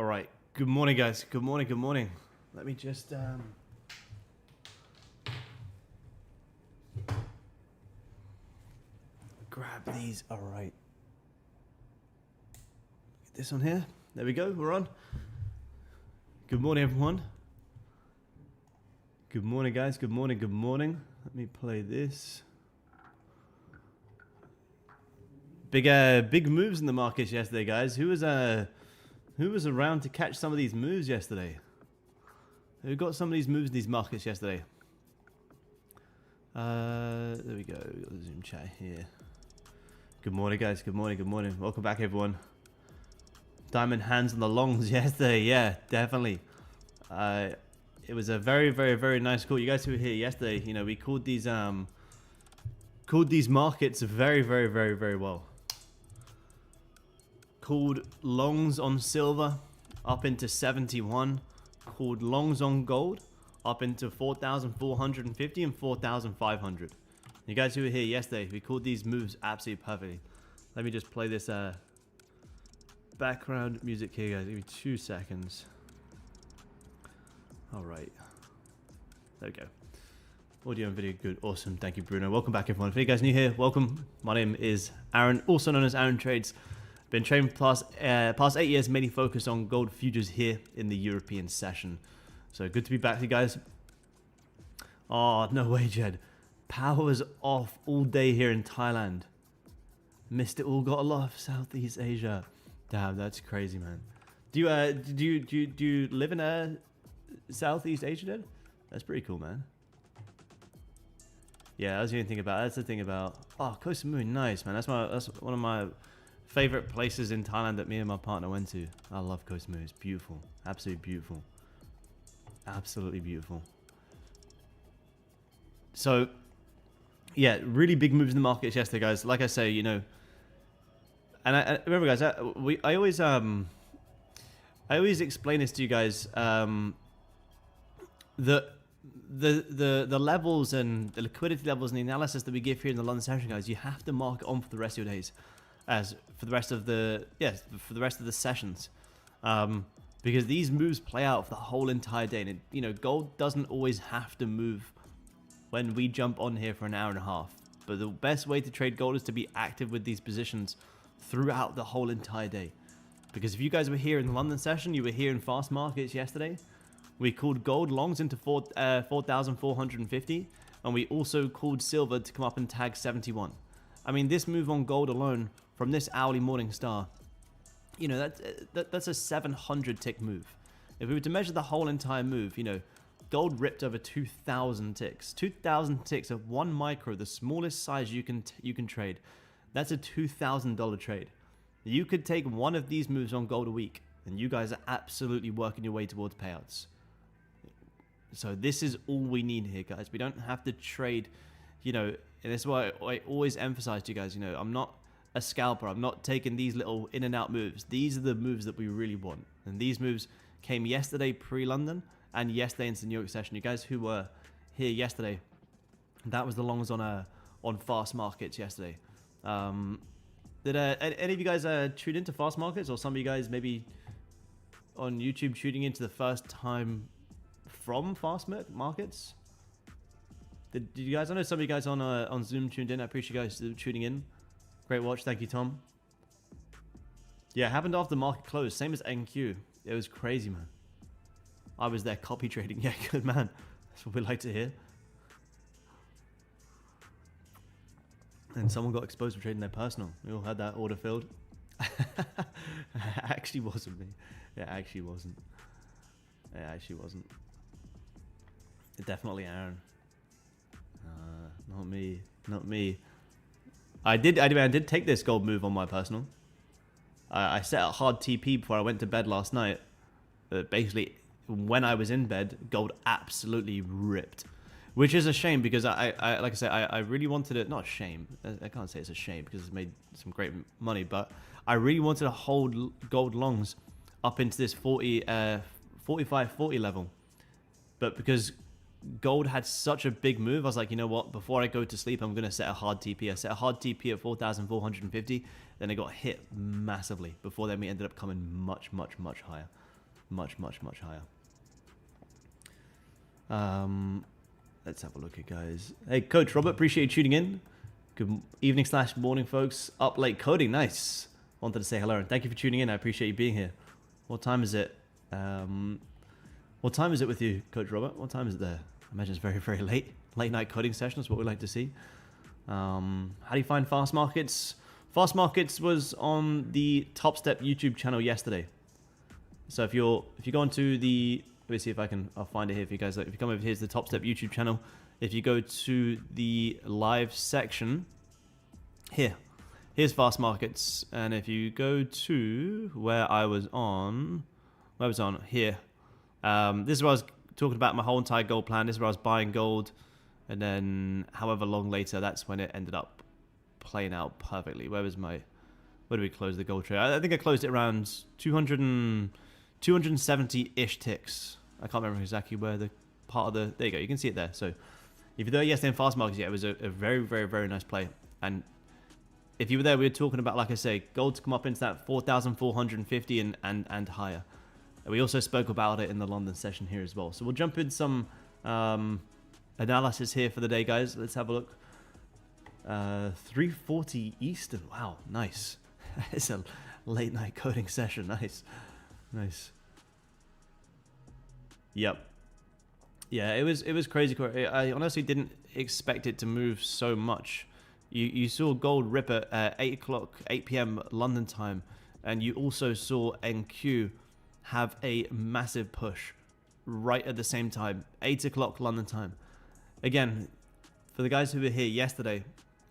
All right. Good morning, guys. Good morning. Good morning. Let me just grab these. All right. Get this on here. There we go. We're on. Good morning, everyone. Good morning, guys. Good morning. Good morning. Let me play this. Big moves in the markets yesterday, guys. Who was around to catch some of these moves yesterday? Who got some of these moves in these markets yesterday? There we go. We got the Zoom chat here. Good morning, guys. Good morning. Good morning. Welcome back, everyone. Diamond hands on the longs yesterday. Yeah, definitely. It was a very, very, very nice call. You guys who were here yesterday, you know, we called these markets very, very, very, very well. Called longs on silver up into 71. Called longs on gold up into 4,450 and 4,500. You guys who were here yesterday, we called these moves absolutely perfectly. Let me just play this background music here, guys. Give me 2 seconds. All right. There we go. Audio and video good. Awesome. Thank you, Bruno. Welcome back, everyone. If you guys new here, welcome. My name is Aaron, also known as Aaron Trades. Been trading past 8 years, mainly focused on gold futures here in the European session. So good to be back, you guys. Oh, no way, Jed. Power's off all day here in Thailand. Missed it all. Got a lot of Southeast Asia. Damn, that's crazy, man. Do you live in Southeast Asia, Jed? That's pretty cool, man. Yeah, I was even thinking about. That's the thing about. Oh, Koh Samui, nice, man. That's one of my favorite places in Thailand that me and my partner went to. I love Koh Samui. It's beautiful. Absolutely beautiful. Absolutely beautiful. So, yeah, really big moves in the markets yesterday, guys. Like I say, you know, and I remember, guys, I always explain this to you guys. The levels and the liquidity levels and the analysis that we give here in the London session, guys, you have to mark it on for the rest of your days, as for the rest of the sessions, because these moves play out for the whole entire day. And you know, gold doesn't always have to move when we jump on here for an hour and a half. But the best way to trade gold is to be active with these positions throughout the whole entire day. Because if you guys were here in the London session, you were here in fast markets yesterday. We called gold longs into 4,450, and we also called silver to come up and tag 71. I mean, this move on gold alone from this hourly morning star, you know, that's a 700 tick move. If we were to measure the whole entire move, you know, gold ripped over 2,000 ticks. 2,000 ticks of 1 micro, the smallest size you can trade. That's a $2,000 trade. You could take one of these moves on gold a week, and you guys are absolutely working your way towards payouts. So this is all we need here, guys. We don't have to trade, you know, and that's why I always emphasize to you guys, you know, I'm not a scalper. I'm not taking these little in and out moves. These are the moves that we really want. And these moves came yesterday pre-London and yesterday into the New York session. You guys who were here yesterday, that was the longs on fast markets yesterday. Did any of you guys tune into fast markets, or some of you guys maybe on YouTube tuning into the first time from fast markets? Did you guys? I know some of you guys on Zoom tuned in. I appreciate you guys tuning in. Great watch, thank you, Tom. Yeah, it happened after the market closed, same as NQ. It was crazy, man. I was there copy trading. Yeah, good man. That's what we like to hear. And someone got exposed for trading their personal. We all had that order filled. It actually wasn't me. It actually wasn't. It actually wasn't. Definitely Aaron. Not me. Not me. I did take this gold move on my personal. I set a hard TP before I went to bed last night. Basically, when I was in bed, gold absolutely ripped. Which is a shame, because like I say, I really wanted it. Not a shame. I can't say it's a shame because it's made some great money. But I really wanted to hold gold longs up into this 45-40 level. But because gold had such a big move, I was like, you know what? Before I go to sleep, I'm going to set a hard TP. I set a hard TP at 4,450. Then it got hit massively. Before then, we ended up coming much, much, much higher. much higher. Let's have a look at guys. Hey, Coach Robert, appreciate you tuning in. Good evening / morning, folks. Up late coding, nice. Wanted to say hello and thank you for tuning in. I appreciate you being here. What time is it? What time is it with you, Coach Robert? What time is it there? I imagine it's very late. Late night coding sessions, what we like to see. How do you find fast markets? Fast markets was on the Topstep YouTube channel yesterday. So if you go onto the, let me see if I'll find it here for you guys. If you come over here to the Topstep YouTube channel, if you go to the live section, here's fast markets, and if you go to where I was on here, this is where I was talking about my whole entire gold plan. This is where I was buying gold, and then however long later, that's when it ended up playing out perfectly. Where did we close the gold trade? I think I closed it around 270-ish ticks. I can't remember exactly where the part of the, there you go, you can see it there. So if you're there yesterday in fast markets, yeah, it was a very nice play. And if you were there, we were talking about, like I say, gold to come up into that 4,450 and higher. And we also spoke about it in the London session here as well. So we'll jump in some analysis here for the day, guys. Let's have a look. 3:40 Eastern. Wow, nice. It's a late night coding session. Nice. Yep. Yeah, it was crazy. I honestly didn't expect it to move so much. You saw gold rip at 8 p.m. London time, and you also saw NQ have a massive push right at the same time, 8 o'clock London time. Again, for the guys who were here yesterday,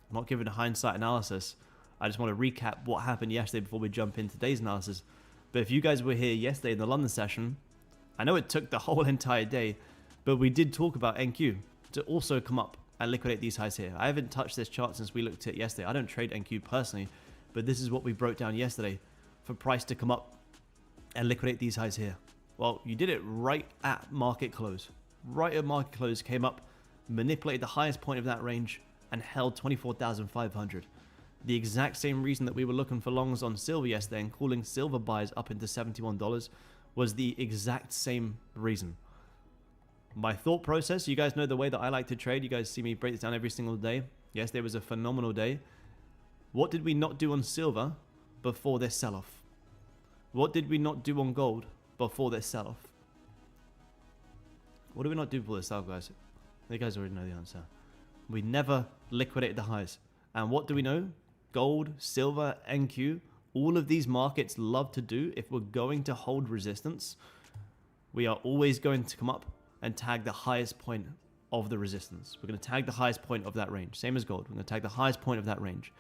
I'm not giving a hindsight analysis. I just want to recap what happened yesterday before we jump into today's analysis. But if you guys were here yesterday in the London session, I know it took the whole entire day, but we did talk about NQ to also come up and liquidate these highs here. I haven't touched this chart since we looked at it yesterday. I don't trade NQ personally, but this is what we broke down yesterday for price to come up and liquidate these highs here. Well, you did it right at market close. Right at market close, came up, manipulated the highest point of that range, and held 24,500. The exact same reason that we were looking for longs on silver yesterday and calling silver buys up into $71 was the exact same reason. My thought process, you guys know the way that I like to trade. You guys see me break this down every single day. Yesterday was a phenomenal day. What did we not do on silver before this sell-off? What did we not do on gold before this sell-off? What did we not do before this sell-off, guys? You guys already know the answer. We never liquidated the highs. And what do we know? Gold, silver, NQ, all of these markets love to do, if we're going to hold resistance, we are always going to come up and tag the highest point of the resistance. We're going to tag the highest point of that range. Same as gold. We're going to tag the highest point of that range.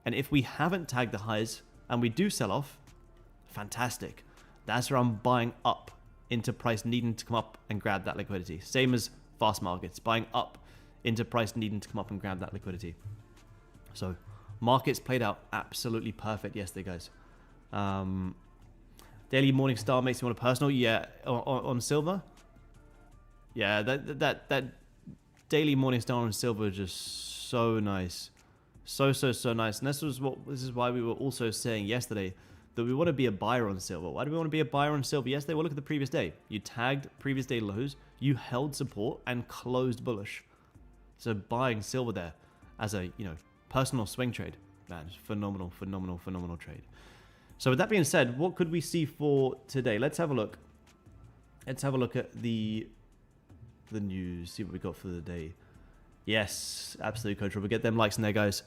And if we haven't tagged the highs and we do sell off, fantastic. That's where I'm buying up into price needing to come up and grab that liquidity. Same as fast markets, buying up into price needing to come up and grab that liquidity. So markets played out absolutely perfect yesterday, guys. Daily Morning Star makes me want a personal. Yeah, on silver. Yeah, that daily Morning Star on silver is just so nice. So nice. And this is why we were also saying yesterday that we want to be a buyer on silver. Why do we want to be a buyer on silver yesterday? Well, look at the previous day. You tagged previous day lows, you held support and closed bullish. So buying silver there as a, personal swing trade, man, it's phenomenal trade. So with that being said, what could we see for today? Let's have a look. Let's have a look at the news, see what we got for the day. Yes, absolutely, Coach Robert. Get them likes in there, guys.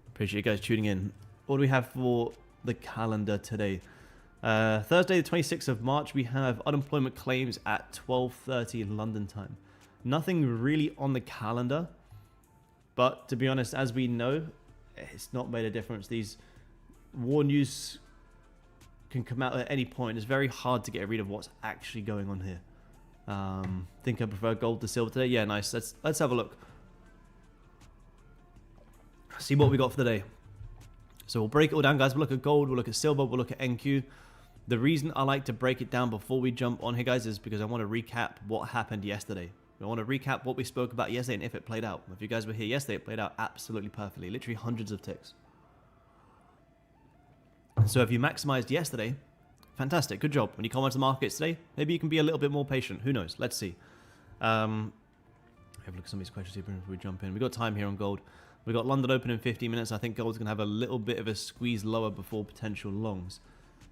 Appreciate you guys tuning in. What do we have for the calendar today? Thursday, the 26th of March, we have unemployment claims at 12:30 London time. Nothing really on the calendar, but to be honest, as we know, it's not made a difference. These war news can come out at any point. It's very hard to get a read of what's actually going on here. Think I prefer gold to silver today. Yeah, nice. Let's have a look. See what we got for the day. So we'll break it all down, guys. We'll look at gold, we'll look at silver, we'll look at NQ. The reason I like to break it down before we jump on here, guys, is because I want to recap what happened yesterday. I want to recap what we spoke about yesterday and if it played out. If you guys were here yesterday, it played out absolutely perfectly. Literally hundreds of ticks. So if you maximized yesterday, Fantastic. Good job. When you come onto the markets today, maybe you can be a little bit more patient. Who knows? Let's see. Have a look at some of these questions here before we jump in. We've got time here on gold. We've got London open in 15 minutes. I think gold's going to have a little bit of a squeeze lower before potential longs.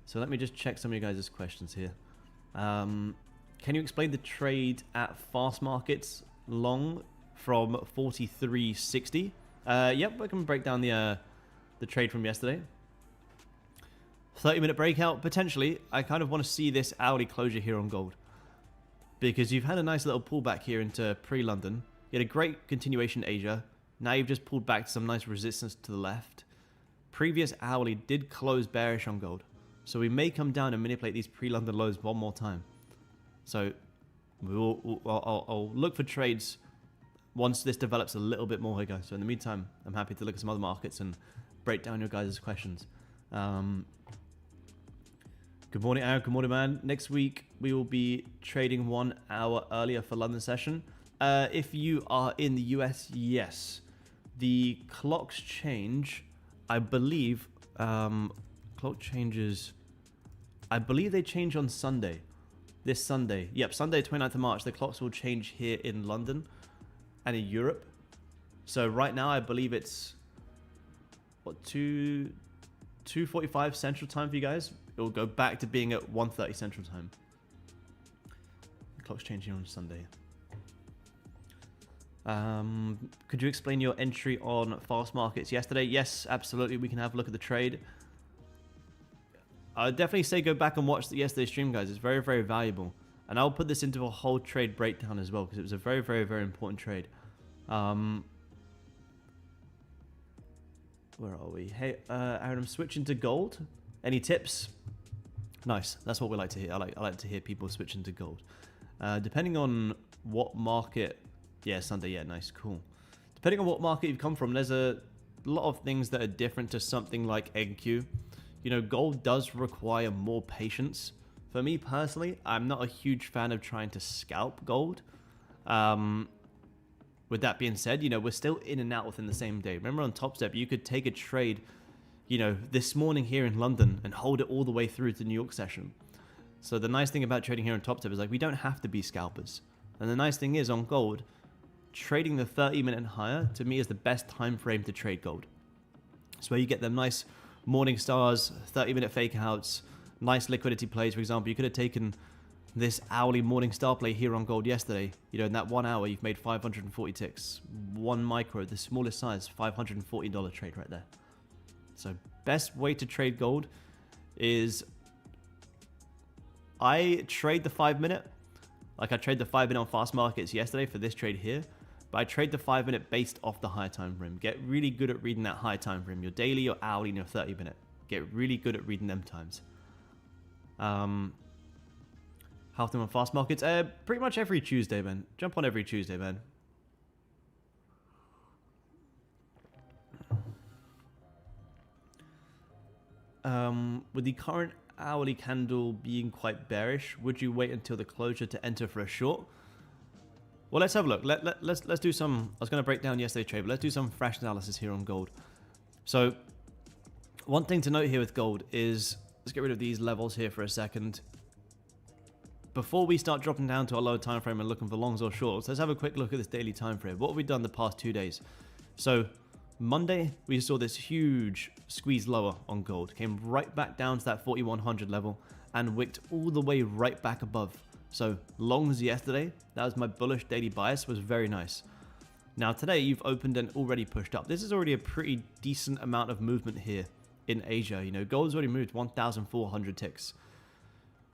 So let me just check some of you guys' questions here. Can you explain the trade at fast markets long from 43.60? Yep, I can break down the trade from yesterday. 30-minute breakout, potentially. I kind of want to see this hourly closure here on gold, because you've had a nice little pullback here into pre-London. You had a great continuation in Asia. Now you've just pulled back to some nice resistance to the left. Previous hourly did close bearish on gold, so we may come down and manipulate these pre-London lows one more time. So I'll look for trades once this develops a little bit more here, guys. So in the meantime, I'm happy to look at some other markets and break down your guys' questions. Good morning, Aaron. Good morning, man. Next week, we will be trading 1 hour earlier for London session. If you are in the US, yes. The clocks change, I believe. Clock changes. I believe they change on Sunday. This Sunday. Yep, Sunday, 29th of March. The clocks will change here in London and in Europe. So right now, I believe it's, what, 2:45 Central Time for you guys. It will go back to being at 1:30 Central Time. The clock's changing on Sunday. Could you explain your entry on fast markets yesterday? Yes, absolutely. We can have a look at the trade. I would definitely say go back and watch yesterday's stream, guys. It's very, very valuable. And I'll put this into a whole trade breakdown as well, because it was a very, very, very important trade. Where are we? Hey, Aaron, I'm switching to gold. Any tips? Nice. That's what we like to hear. I like to hear people switching to gold. Depending on what market... Yeah, Sunday. Yeah, nice. Cool. Depending on what market you've come from, there's a lot of things that are different to something like NQ. You know, gold does require more patience. For me personally, I'm not a huge fan of trying to scalp gold. With that being said, you know, we're still in and out within the same day. Remember on Topstep, you could take a trade, you know, this morning here in London and hold it all the way through to the New York session. So the nice thing about trading here on Topstep is, like, we don't have to be scalpers. And the nice thing is on gold, trading the 30-minute and higher, to me, is the best time frame to trade gold. It's where you get them nice morning stars, 30-minute fake outs, nice liquidity plays. For example, you could have taken this hourly morning star play here on gold yesterday. You know, in that 1 hour, you've made 540 ticks. One micro, the smallest size, $540 trade right there. So best way to trade gold is I trade the 5-minute. Like, I trade the 5-minute on fast markets yesterday for this trade here. But I trade the 5-minute based off the high time frame. Get really good at reading that high time frame. Your daily, your hourly, and your 30-minute. Get really good at reading them times. How often on fast markets? Pretty much every Tuesday, man. Jump on every Tuesday, man. With the current hourly candle being quite bearish, would you wait until the closure to enter for a short? Well, let's have a look. Let's do some... I was going to break down yesterday's trade, but let's do some fresh analysis here on gold. So, one thing to note here with gold is... Let's get rid of these levels here for a second. Before we start dropping down to our lower time frame and looking for longs or shorts, let's have a quick look at this daily time frame. What have we done the past 2 days? So, Monday, we saw this huge squeeze lower on gold. Came right back down to that 4100 level and wicked all the way right back above. So, longs yesterday, that was my bullish daily bias, was very nice. Now, today, you've opened and already pushed up. This is already a pretty decent amount of movement here in Asia. You know, gold's already moved 1,400 ticks.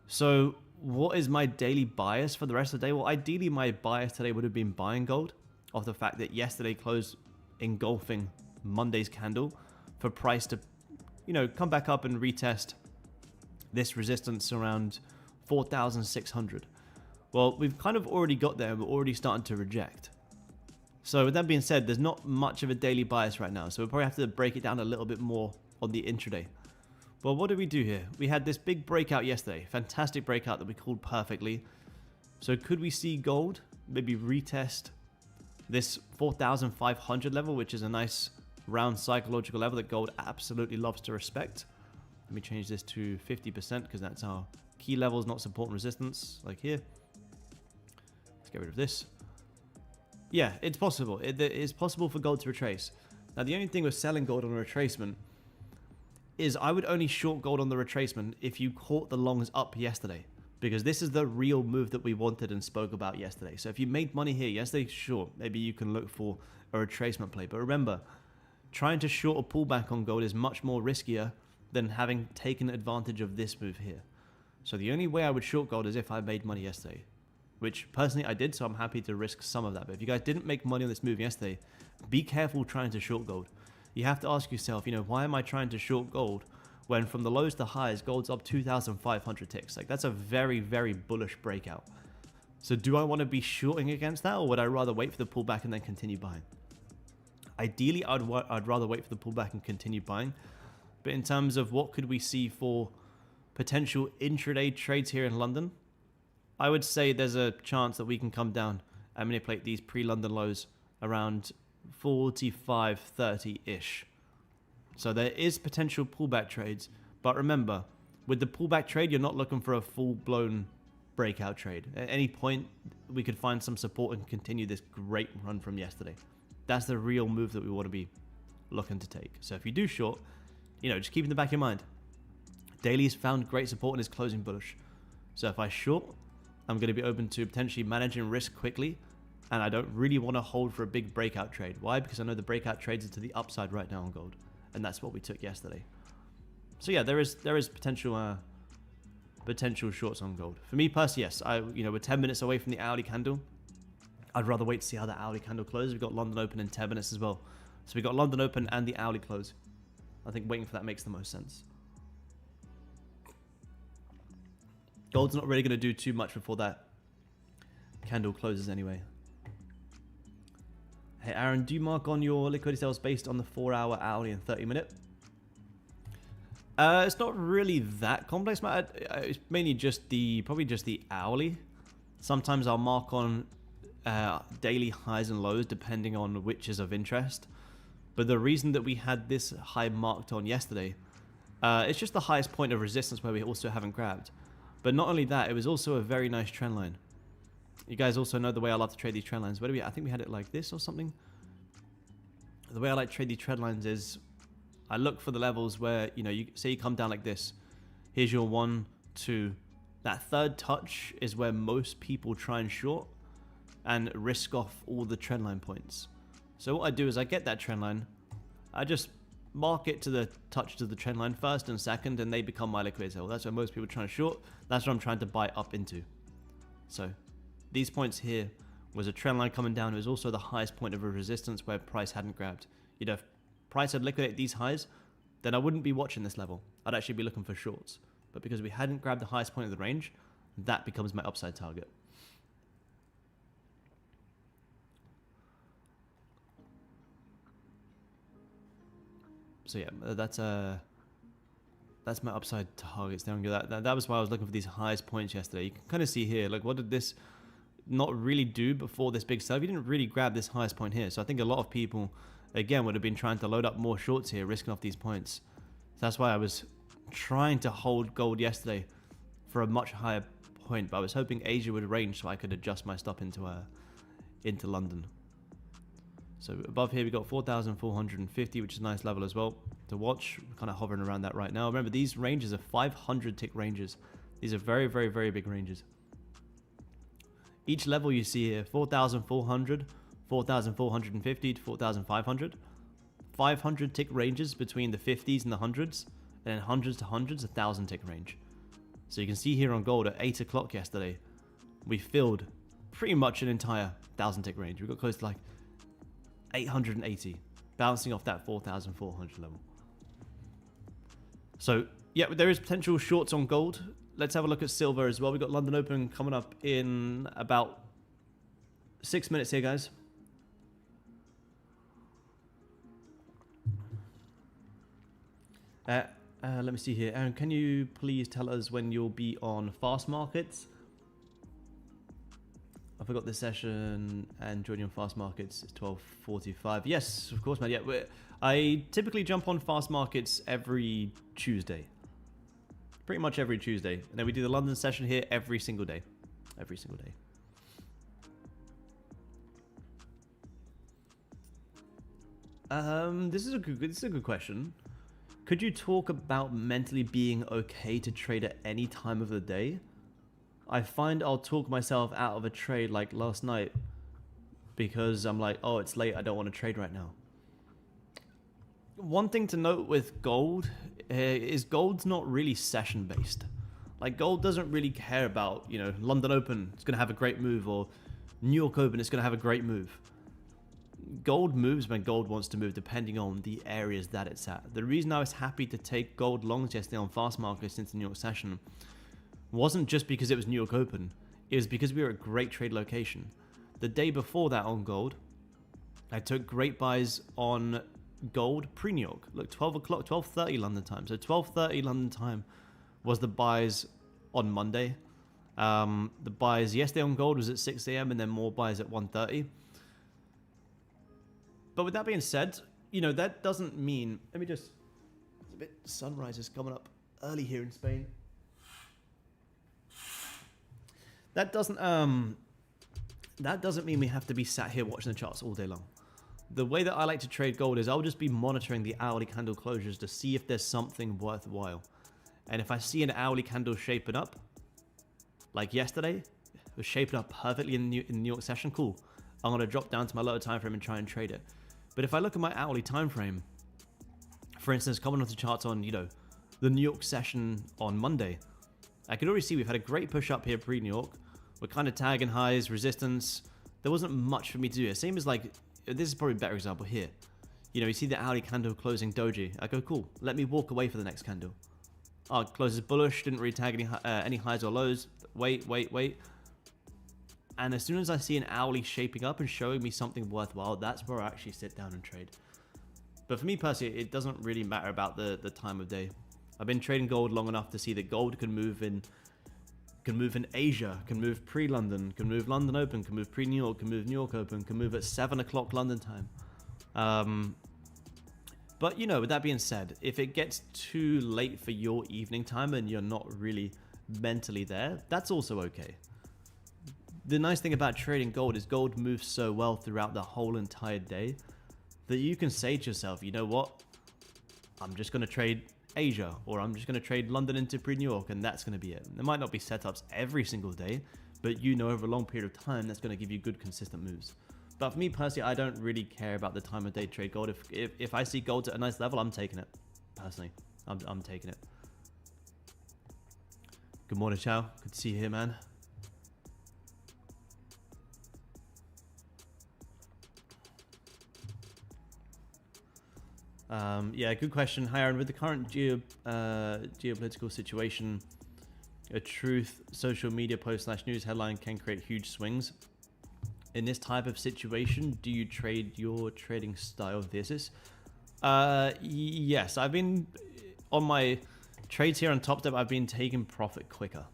So, what is my daily bias for the rest of the day? Well, ideally, my bias today would have been buying gold off the fact that yesterday closed engulfing Monday's candle for price to, you know, come back up and retest this resistance around 4,600. Well, we've kind of already got there. We're already starting to reject. So with that being said, there's not much of a daily bias right now. So we'll probably have to break it down a little bit more on the intraday. Well, what did we do here? We had this big breakout yesterday. Fantastic breakout that we called perfectly. So could we see gold maybe retest this 4,500 level, which is a nice round psychological level that gold absolutely loves to respect? Let me change this to 50% because that's our key levels, not support and resistance, like here. Let's get rid of this. Yeah, it's possible. It is possible for gold to retrace. Now, the only thing with selling gold on a retracement is I would only short gold on the retracement if you caught the longs up yesterday, because this is the real move that we wanted and spoke about yesterday. So if you made money here yesterday, sure, maybe you can look for a retracement play. But remember, trying to short a pullback on gold is much more riskier than having taken advantage of this move here. So the only way I would short gold is if I made money yesterday, which personally I did, so I'm happy to risk some of that. But if you guys didn't make money on this move yesterday, be careful trying to short gold. You have to ask yourself, you know, why am I trying to short gold when from the lows to highs, gold's up 2,500 ticks? Like, that's a very, very bullish breakout. So do I want to be shorting against that, or would I rather wait for the pullback and then continue buying? Ideally, I'd rather wait for the pullback and continue buying. But in terms of what could we see for potential intraday trades here in London, I would say there's a chance that we can come down and manipulate these pre-London lows around 45.30-ish. So there is potential pullback trades. But remember, with the pullback trade, you're not looking for a full-blown breakout trade. At any point, we could find some support and continue this great run from yesterday. That's the real move that we want to be looking to take. So if you do short, you know, just keep in the back of your mind, Daily's found great support and is closing bullish. So if I short, I'm going to be open to potentially managing risk quickly, and I don't really want to hold for a big breakout trade. Why? Because I know the breakout trades are to the upside right now on gold, and that's what we took yesterday. So yeah, there is potential shorts on gold. For me personally, yes, we're 10 minutes away from the hourly candle. I'd rather wait to see how that hourly candle closes. We've got London open in 10 minutes as well. So we've got London open and the hourly close. I think waiting for that makes the most sense. Gold's not really going to do too much before that candle closes anyway. Hey Aaron, do you mark on your liquidity sales based on the 4-hour, hourly, and 30-minute? It's not really that complex, man. It's mainly probably just the hourly. Sometimes I'll mark on daily highs and lows depending on which is of interest. But the reason that we had this high marked on yesterday, it's just the highest point of resistance where we also haven't grabbed. But not only that, it was also a very nice trend line. You guys also know the way I love to trade these trend lines. I think we had it like this or something. The way I like to trade these trend lines is I look for the levels where, you know, you say you come down like this. Here's your 1, 2. That third touch is where most people try and short and risk off all the trend line points. So what I do is I get that trend line. I just mark it to the touch to the trend line first and second, and they become my liquidity sale. That's where most people are trying to short. That's what I'm trying to buy up into. So these points here was a trend line coming down. It was also the highest point of a resistance where price hadn't grabbed. You know, if price had liquidated these highs, then I wouldn't be watching this level. I'd actually be looking for shorts. But because we hadn't grabbed the highest point of the range, that becomes my upside target. So yeah, that's my upside targets. There we go. That was why I was looking for these highest points yesterday. You can kind of see here, like, what did this not really do before this big sell? You didn't really grab this highest point here. So I think a lot of people, again, would have been trying to load up more shorts here, risking off these points. So that's why I was trying to hold gold yesterday for a much higher point. But I was hoping Asia would range so I could adjust my stop into London. So above here we got 4,450, which is a nice level as well to watch. We're kind of hovering around that right now. Remember, these ranges are 500 tick ranges. These are very, very, very big ranges. Each level you see here, 4,400, 4,450 to 4,500. 500 tick ranges between the 50s and the hundreds, and then hundreds to hundreds, 1,000 tick range. So you can see here on gold at 8 o'clock yesterday, we filled pretty much an entire 1,000 tick range. We got close to like 880, bouncing off that 4,400 level. So yeah, there is potential shorts on gold. Let's have a look at silver as well. We've got London Open coming up in about 6 minutes here, guys. Let me see here. Aaron, can you please tell us when you'll be on fast markets? I forgot this session and joining on fast markets is 12:45. Yes, of course, man. Yeah, I typically jump on fast markets every Tuesday. Pretty much every Tuesday. And then we do the London session here every single day. Every single day. This is a good question. Could you talk about mentally being okay to trade at any time of the day? I find I'll talk myself out of a trade like last night because I'm like, oh, it's late, I don't want to trade right now. One thing to note with gold is gold's not really session based. Like gold doesn't really care about, you know, London Open, it's going to have a great move, or New York Open, it's going to have a great move. Gold moves when gold wants to move depending on the areas that it's at. The reason I was happy to take gold longs yesterday on fast markets since the New York session wasn't just because it was New York Open. It was because we were at a great trade location. The day before that on gold, I took great buys on gold pre-New York. Look, 12 o'clock, 12:30 London time. So 12:30 London time was the buys on Monday. The buys yesterday on gold was at 6 a.m. and then more buys at 1:30. But with that being said, you know, that doesn't mean... Let me just... It's a bit... Sunrise is coming up early here in Spain. That doesn't mean we have to be sat here watching the charts all day long. The way that I like to trade gold is I'll just be monitoring the hourly candle closures to see if there's something worthwhile. And if I see an hourly candle shaping up, like yesterday, it was shaping up perfectly in the New York session, cool. I'm going to drop down to my lower time frame and try and trade it. But if I look at my hourly time frame, for instance, coming off the charts on, you know, the New York session on Monday, I can already see we've had a great push up here pre-New York. We're kind of tagging highs, resistance. There wasn't much for me to do. Same as like, this is probably a better example here. You know, you see the hourly candle closing doji. I go, cool, let me walk away for the next candle. Oh, it closes bullish, didn't really tag any highs or lows. Wait. And as soon as I see an hourly shaping up and showing me something worthwhile, that's where I actually sit down and trade. But for me personally, it doesn't really matter about the time of day. I've been trading gold long enough to see that gold can move in Asia, can move pre-London, can move London Open, can move pre-New York, can move New York Open, can move at 7 o'clock London time. But, you know, with that being said, if it gets too late for your evening time and you're not really mentally there, that's also okay. The nice thing about trading gold is gold moves so well throughout the whole entire day that you can say to yourself, you know what, I'm just going to trade Asia, or I'm just going to trade London into pre-New York, and that's going to be it. There might not be setups every single day, but you know over a long period of time that's going to give you good consistent moves. But for me personally, I don't really care about the time of day trade gold. If I see gold at a nice level, I'm taking it. Personally, I'm taking it. Good morning, Chow. Good to see you here, man. Yeah, good question. Hi, Aaron. With the current geopolitical situation, a truth social media post / news headline can create huge swings. In this type of situation, do you trade your trading style thesis? Yes, I've been on my trades here on Topstep. I've been taking profit quicker.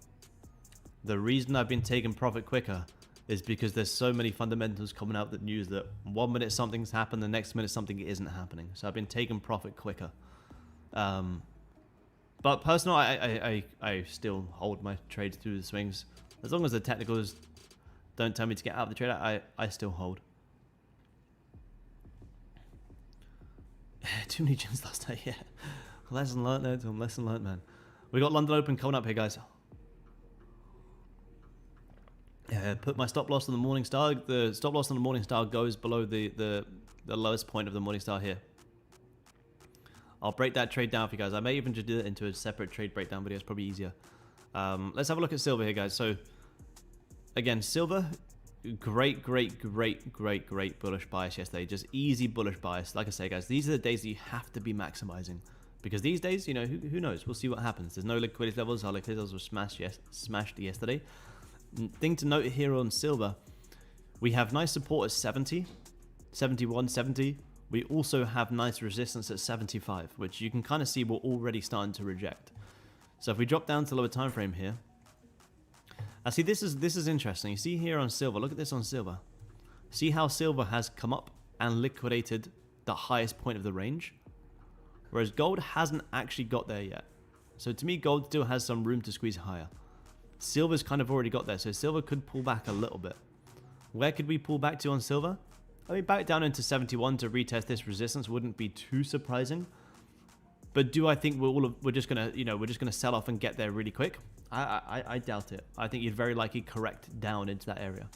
The reason I've been taking profit quicker is because there's so many fundamentals coming out that news that 1 minute something's happened, the next minute something isn't happening. So I've been taking profit quicker. But personally, I still hold my trades through the swings. As long as the technicals don't tell me to get out of the trade, I still hold. Too many gens last night, yeah. Lesson learned, Tom. Lesson learned, man. We got London Open coming up here, guys. Put my stop loss on the Morning Star. The stop loss on the Morning Star goes below the lowest point of the Morning Star here. I'll break that trade down for you guys. I may even just do it into a separate trade breakdown video. It's probably easier. Let's have a look at silver here, guys. So, again, silver, great bullish bias yesterday. Just easy bullish bias. Like I say, guys, these are the days that you have to be maximizing. Because these days, you know, who knows? We'll see what happens. There's no liquidity levels. Our liquidity levels were smashed yesterday. Thing to note here on silver, we have nice support at 70, 71, 70. We also have nice resistance at 75, which you can kind of see we're already starting to reject. So if we drop down to lower time frame here, I see this is interesting. You see here on silver, look at this on silver. See how silver has come up and liquidated the highest point of the range, whereas gold hasn't actually got there yet. So to me, gold still has some room to squeeze higher. Silver's kind of already got there, so silver could pull back a little bit. Where could we pull back to on silver? I mean, back down into 71 to retest this resistance wouldn't be too surprising. But do I think we're just gonna, you know, we're just gonna sell off and get there really quick? I doubt it. I think you'd very likely correct down into that area.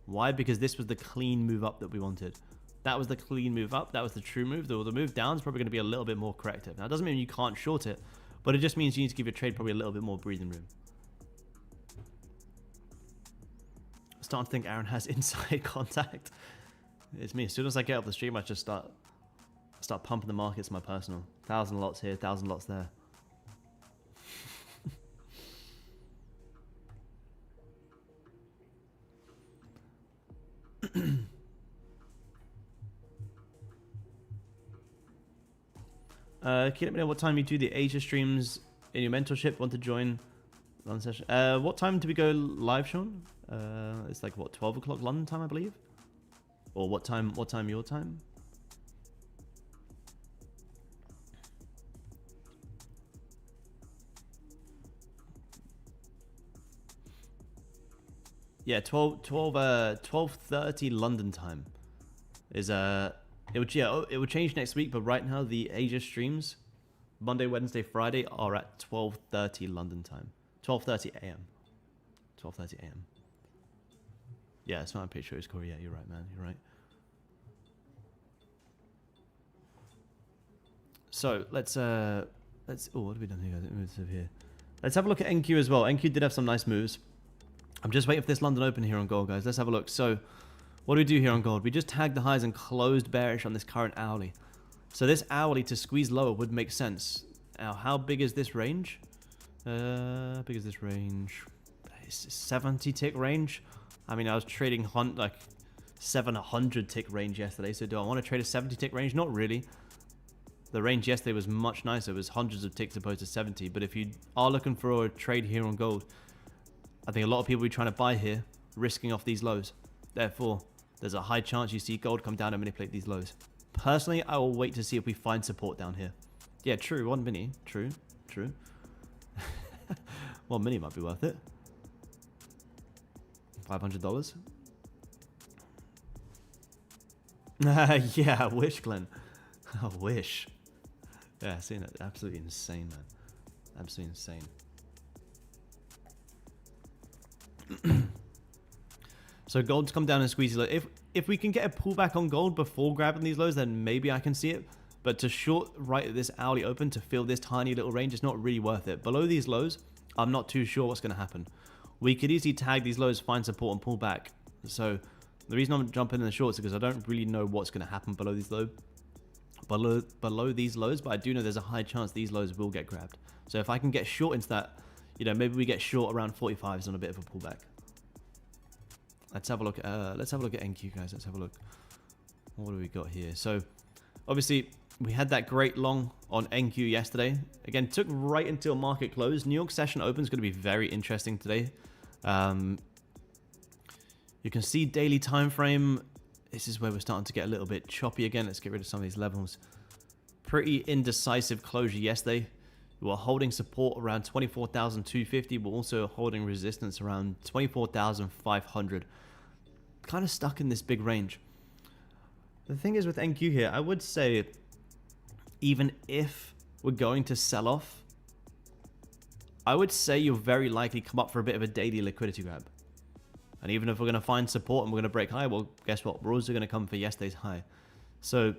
Why? Because this was the clean move up that we wanted. That was the clean move up. That was the true move. The move down is probably going to be a little bit more corrective. Now, it doesn't mean you can't short it, but it just means you need to give your trade probably a little bit more breathing room. Starting to think Aaron has inside contact. It's me. As soon as I get off the stream, I just start pumping the markets. My personal 1,000 lots here, 1,000 lots there. Can you let me know what time you do the Asia streams in your mentorship? Want to join London session? What time do we go live, Sean? It's like what, 12 o'clock London time, I believe. Or what time your time? Yeah, 12:30 London time is it would change next week, but right now the Asia streams Monday, Wednesday, Friday are at 12:30 London time. 12:30 a.m. 12:30 a.m. Yeah, it's not a picture, it's Corey. Yeah, you're right, man. You're right. So let's oh, what have we done here, guys? Let's move here. Let's have a look at NQ as well. NQ did have some nice moves. I'm just waiting for this London Open here on gold, guys. Let's have a look. So what do we do here on gold? We just tagged the highs and closed bearish on this current hourly. So this hourly to squeeze lower would make sense. Now, how big is this range? How big is this range? It's 70 tick range. I mean, I was trading like 700 tick range yesterday. So do I want to trade a 70 tick range? Not really. The range yesterday was much nicer. It was hundreds of ticks opposed to 70. But if you are looking for a trade here on gold, I think a lot of people will be trying to buy here, risking off these lows. Therefore, there's a high chance you see gold come down and manipulate these lows. Personally, I will wait to see if we find support down here. Yeah, true. 1 mini. True. True. 1 mini might be worth it. $500. Yeah, I wish, Glenn. I wish. Yeah, seeing that. Absolutely insane, man. Absolutely insane. So gold's come down and squeeze low. If we can get a pullback on gold before grabbing these lows, then maybe I can see it. But to short right at this hourly open to fill this tiny little range, it's not really worth it. Below these lows, I'm not too sure what's going to happen. We could easily tag these lows, find support, and pull back. So the reason I'm jumping in the shorts is because I don't really know what's going to happen below these below these lows, but I do know there's a high chance these lows will get grabbed. So if I can get short into that, you know, maybe we get short around 45s on a bit of a pullback. Let's have a look at NQ, guys. Let's have a look. What do we got here? So obviously we had that great long on NQ yesterday. Again, took right until market close. New York session open is going to be very interesting today. You can see daily time frame. This is where we're starting to get a little bit choppy again. Let's get rid of some of these levels. Pretty indecisive closure yesterday. We were holding support around 24,250. We're also holding resistance around 24,500. Kind of stuck in this big range. The thing is with NQ here, I would say even if we're going to sell off, I would say you'll very likely come up for a bit of a daily liquidity grab. And even if we're going to find support and we're going to break high, well, guess what? We're also going to come for yesterday's high. So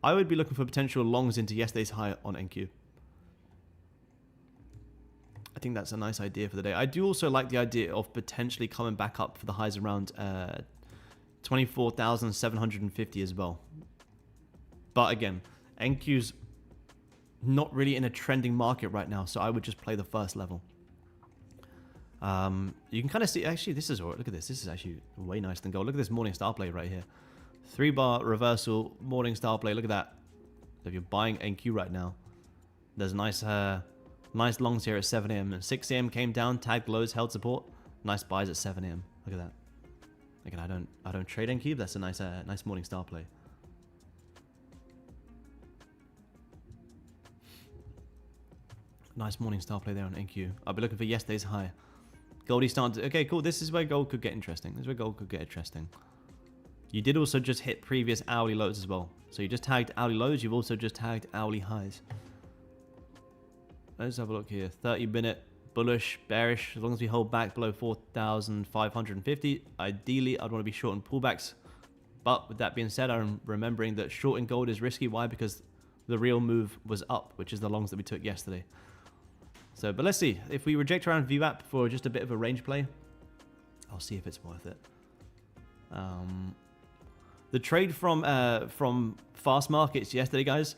I would be looking for potential longs into yesterday's high on NQ. I think that's a nice idea for the day. I do also like the idea of potentially coming back up for the highs around 24,750 as well. But again, NQ's not really in a trending market right now, so I would just play the first level. You can kind of see, actually, this is, look at this. This is actually way nicer than gold. Look at this morning star play right here. 3-bar reversal, morning star play. Look at that. So if you're buying NQ right now, there's nice longs here at 7 a.m. and 6 a.m. came down, tagged lows, held support. Nice buys at 7 a.m. Look at that. Again, I don't trade NQ. That's a nice morning star play. Nice morning star play there on NQ. I'll be looking for yesterday's high. Goldie started. Okay, cool. This is where gold could get interesting. This is where gold could get interesting. You did also just hit previous hourly lows as well. So you just tagged hourly lows. You've also just tagged hourly highs. Let's have a look here. 30-minute bullish, bearish. As long as we hold back below 4,550. Ideally, I'd want to be short on pullbacks. But with that being said, I'm remembering that shorting gold is risky. Why? Because the real move was up, which is the longs that we took yesterday. So, but let's see. If we reject around VWAP for just a bit of a range play, I'll see if it's worth it. The trade from fast markets yesterday, guys.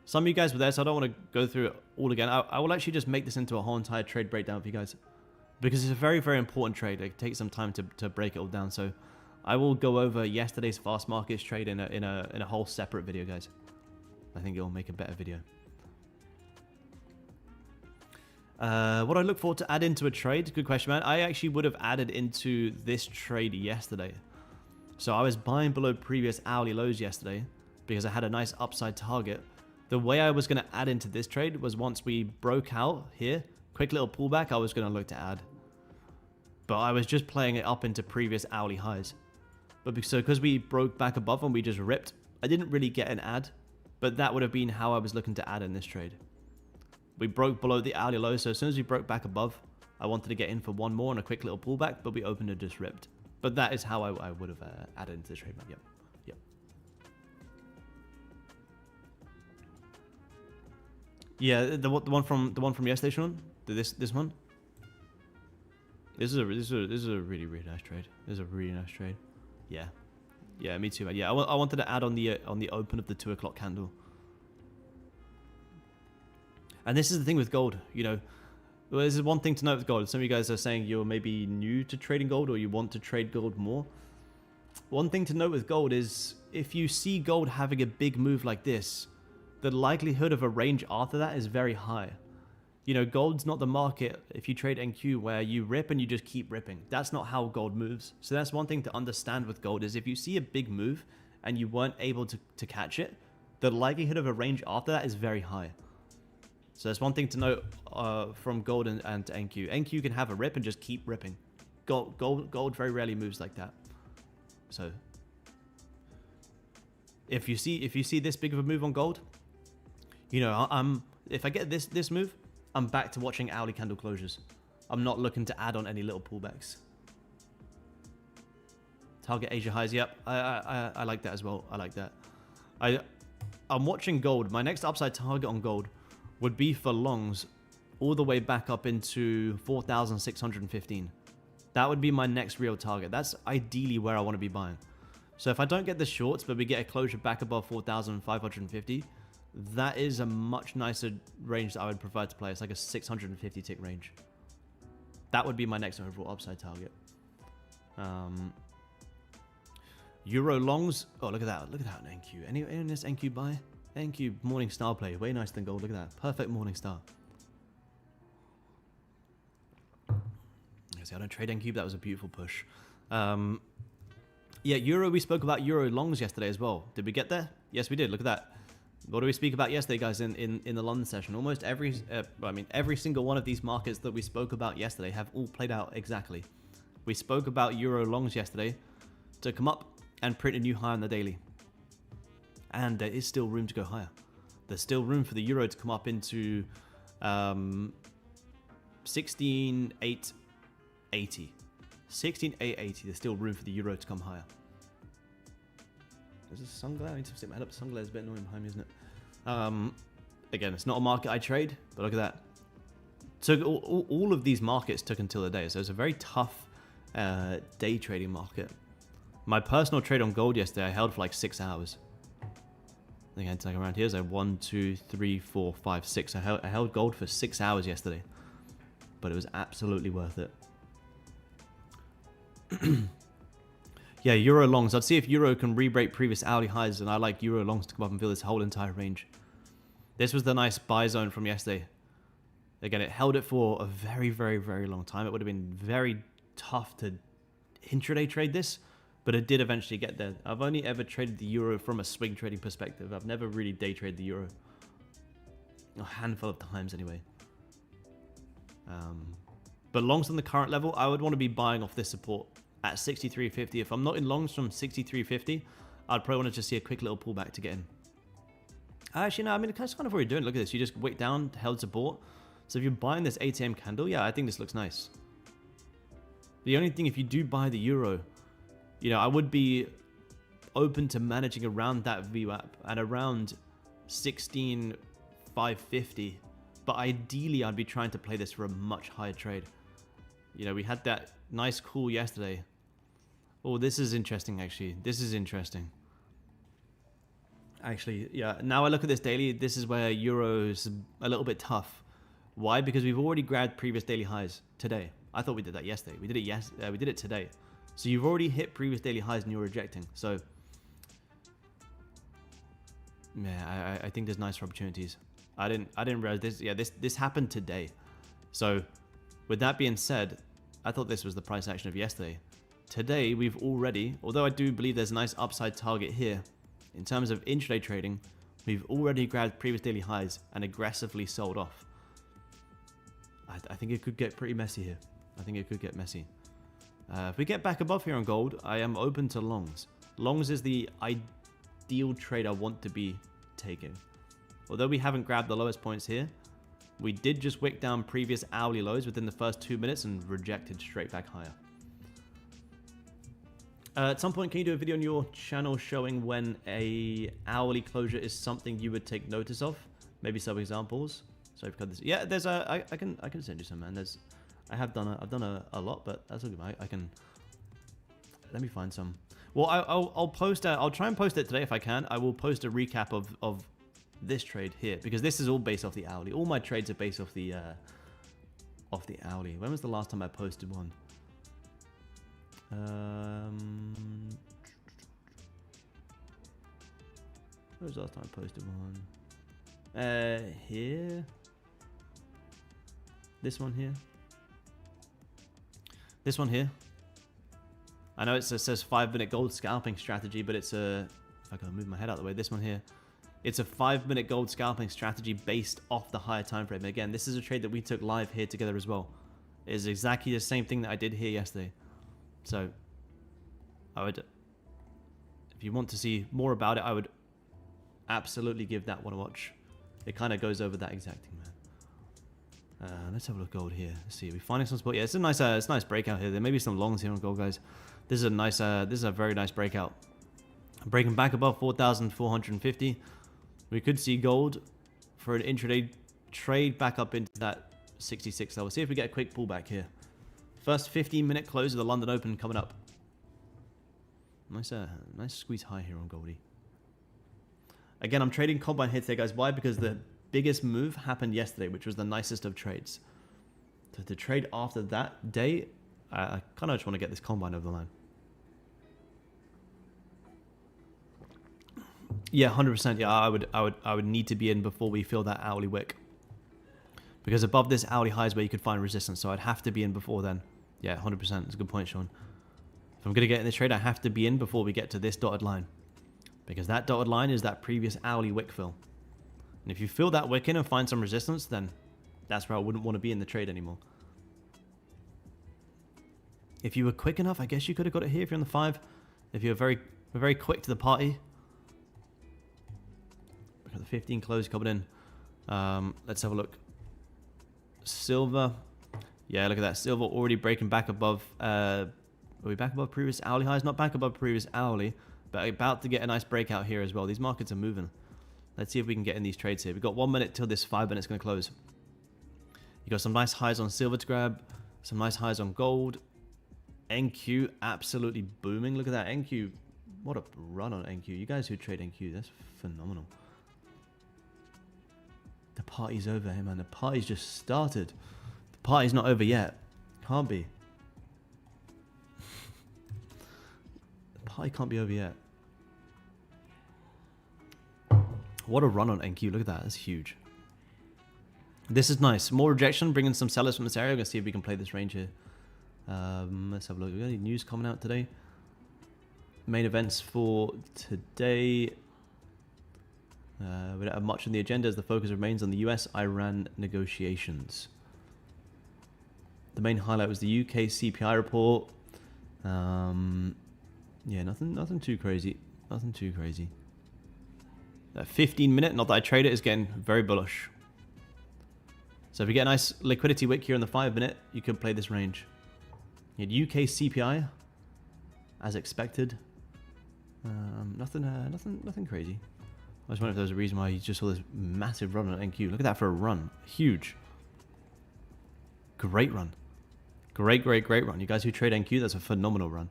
Some of you guys were there, so I don't want to go through it all again. I will actually just make this into a whole entire trade breakdown for you guys, because it's a very, very important trade. It takes some time to break it all down. So I will go over yesterday's fast markets trade in a whole separate video, guys. I think it will make a better video. What I look forward to add into a trade? Good question, man. I actually would have added into this trade yesterday. So I was buying below previous hourly lows yesterday because I had a nice upside target. The way I was going to add into this trade was once we broke out here, quick little pullback, I was going to look to add. But I was just playing it up into previous hourly highs. But because we broke back above and we just ripped, I didn't really get an add. But that would have been how I was looking to add in this trade. We broke below the hourly low, so as soon as we broke back above, I wanted to get in for one more and a quick little pullback, but we opened and just ripped. But that is how I would have added into the trade. Yep. Yep. Yeah, the one from yesterday, Sean. This one. This is a really nice trade. This is a really nice trade. Yeah. Yeah, me too, man. Yeah, I wanted to add on the open of the 2 o'clock candle. And this is the thing with gold, you know. Well, this is one thing to note with gold. Some of you guys are saying you're maybe new to trading gold or you want to trade gold more. One thing to note with gold is if you see gold having a big move like this, the likelihood of a range after that is very high. You know, gold's not the market if you trade NQ where you rip and you just keep ripping. That's not how gold moves. So that's one thing to understand with gold is if you see a big move and you weren't able to catch it, the likelihood of a range after that is very high. So that's one thing to note from gold and NQ. NQ can have a rip and just keep ripping. Gold very rarely moves like that. So if you see this big of a move on gold, you know, if I get this move, I'm back to watching hourly candle closures. I'm not looking to add on any little pullbacks. Target Asia highs. Yep, I like that as well. I like that. I'm watching gold. My next upside target on gold would be for longs all the way back up into 4,615. That would be my next real target. That's ideally where I want to be buying. So if I don't get the shorts, but we get a closure back above 4,550, that is a much nicer range that I would prefer to play. It's like a 650 tick range. That would be my next overall upside target. Euro longs. Oh, look at that. Look at that on NQ. Any in this NQ buy? NQ morning star play. Way nicer than gold. Look at that. Perfect morning star. See, I don't trade NQ, but that was a beautiful push. Yeah, Euro. We spoke about Euro longs yesterday as well. Did we get there? Yes, we did. Look at that. What did we speak about yesterday, guys, in the London session? Almost every single one of these markets that we spoke about yesterday have all played out exactly. We spoke about Euro longs yesterday to come up and print a new high on the daily. And there is still room to go higher. There's still room for the Euro to come up into 16,880. 16,880. There's still room for the Euro to come higher. There's a sun glare. I need to stick my head up. The sun glare is a bit annoying behind me, isn't it? Again, it's not a market I trade, but look at that. So all of these markets took until the day. So it's a very tough day trading market. My personal trade on gold yesterday, I held for like 6 hours. I think I had to take around here. So 1, 2, 3, 4, 5, 6. I held gold for 6 hours yesterday, but it was absolutely worth it. Yeah, Euro longs. I'd see if Euro can re-break previous hourly highs, and I like Euro longs to come up and fill this whole entire range. This was the nice buy zone from yesterday. Again, it held it for a very, very, very long time. It would have been very tough to intraday trade this, but it did eventually get there. I've only ever traded the Euro from a swing trading perspective. I've never really day traded the Euro. A handful of times anyway. But longs on the current level, I would want to be buying off this support at 63.50. If I'm not in longs from 63.50, I'd probably want to just see a quick little pullback to get in. Actually, no, I mean, that's kind of what you're doing. Look at this. You just wick down, held support. So if you're buying this 8 AM candle, yeah, I think this looks nice. The only thing, if you do buy the euro, you know, I would be open to managing around that VWAP and around 16,550. But ideally, I'd be trying to play this for a much higher trade. You know, we had that nice call yesterday. Oh, this is interesting, actually. This is interesting. Actually, yeah, now I look at this daily, this is where Euro's a little bit tough. Why? Because we've already grabbed previous daily highs today. I thought we did that yesterday. We did it we did it today. So you've already hit previous daily highs and you're rejecting. So yeah, I think there's nicer opportunities. I didn't realize this. Yeah, this happened today. So with that being said, I thought this was the price action of yesterday. Today we've already, although I do believe there's a nice upside target here, in terms of intraday trading, we've already grabbed previous daily highs and aggressively sold off. I think it could get pretty messy here. I think it could get messy. If we get back above here on gold, I am open to longs. Longs is the ideal trade I want to be taking. Although we haven't grabbed the lowest points here, we did just wick down previous hourly lows within the first 2 minutes and rejected straight back higher. At some point, can you do a video on your channel showing when a hourly closure is something you would take notice of? Maybe some examples. So I've got this. Yeah, there's a. I can send you some, man. I've done a lot, but that's okay. I can. Let me find some. Well, I'll post. I'll try and post it today if I can. I will post a recap of this trade here because this is all based off the hourly. All my trades are based off the hourly. When was the last time I posted one? When was the last time I posted one? Here. This one here. This one here. I know it says 5-minute gold scalping strategy, but it's a. If I can move my head out of the way, this one here. It's a 5-minute gold scalping strategy based off the higher time frame. Again, this is a trade that we took live here together as well. It is exactly the same thing that I did here yesterday. So, I would, if you want to see more about it, I would absolutely give that one a watch. It kind of goes over that exact thing, man. Let's have a look at gold here. Let's see, are we finding some spot? Yeah, it's a nice breakout here. There may be some longs here on gold, guys. This is a very nice breakout. Breaking back above 4,450. We could see gold for an intraday trade back up into that 66 level. See if we get a quick pullback here. First 15-minute close of the London Open coming up. Nice squeeze high here on Goldie. Again, I'm trading Combine here today, guys. Why? Because the biggest move happened yesterday, which was the nicest of trades. So the trade after that day, I kind of just want to get this Combine over the line. Yeah, 100%. Yeah, I would need to be in before we feel that hourly wick. Because above this hourly high is where you could find resistance, so I'd have to be in before then. Yeah, 100%. That's a good point, Sean. If I'm going to get in this trade, I have to be in before we get to this dotted line. Because that dotted line is that previous hourly wick fill. And if you fill that wick in and find some resistance, then that's where I wouldn't want to be in the trade anymore. If you were quick enough, I guess you could have got it here if you're on the 5. If you're very quick to the party. Look at the 15 close coming in. Let's have a look. Silver, yeah, look at that. Silver already breaking back above. Are we back above previous hourly highs? Not back above previous hourly, but about to get a nice breakout here as well. These markets are moving. Let's see if we can get in these trades here. We've got 1 minute till this 5 minutes going to close. You got some nice highs on silver to grab, some nice highs on gold. NQ absolutely booming. Look at that NQ. What a run on NQ. You guys who trade NQ, that's phenomenal. The party's over here, man. The party's just started. The party's not over yet. Can't be. The party can't be over yet. What a run on NQ. Look at that. That's huge. This is nice. More rejection. Bringing some sellers from this area. We're going to see if we can play this range here. Let's have a look. We got any news coming out today? Main events for today. We don't have much on the agenda as the focus remains on the US-Iran negotiations. The main highlight was the UK CPI report. Yeah, nothing too crazy. Nothing too crazy. That 15-minute, not that I trade it, is getting very bullish. So if you get a nice liquidity wick here in the 5-minute, you could play this range. You had UK CPI, as expected. Nothing crazy. I just wonder if there was a reason why you just saw this massive run on NQ. Look at that for a run. Huge. Great run. Great run. You guys who trade NQ, that's a phenomenal run.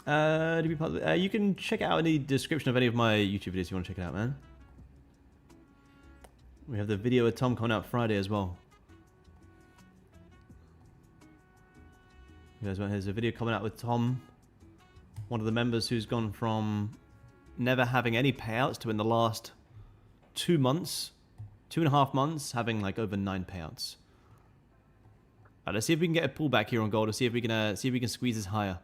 You can check it out in the description of any of my YouTube videos if you want to check it out, man. We have the video of Tom coming out Friday as well. You guys want, there's a video coming out with Tom, one of the members who's gone from never having any payouts to in the last 2 months, 2.5 months, having like over 9 payouts. Alright, let's see if we can get a pullback here on gold, or see if we can squeeze this higher.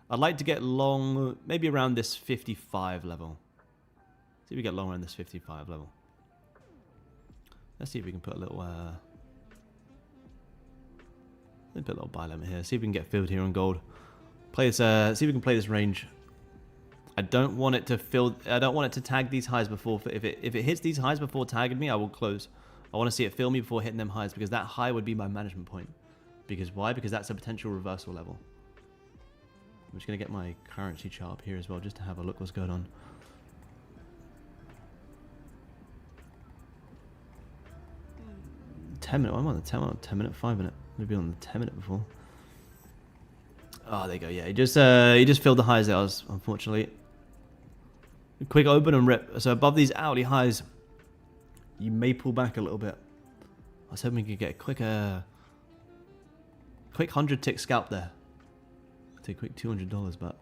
I'd like to get long, maybe around this 55 level. See if we get long around this 55 level. Let's see if we can put a little, put a little buy limit here. See if we can get filled here on gold. Play this. See if we can play this range. I don't want it to fill. I don't want it to tag these highs before. If it hits these highs before tagging me, I will close. I want to see it fill me before hitting them highs, because that high would be my management point. Because why? Because that's a potential reversal level. I'm just gonna get my currency chart up here as well, just to have a look what's going on. I'm on the 10 minute, 5 minute. Maybe on the 10 minute before. Oh, there you go. Yeah, he just filled the highs out, unfortunately. Quick open and rip. So above these hourly highs, you may pull back a little bit. I was hoping we could get a quick 100 tick scalp there. Take a quick $200, but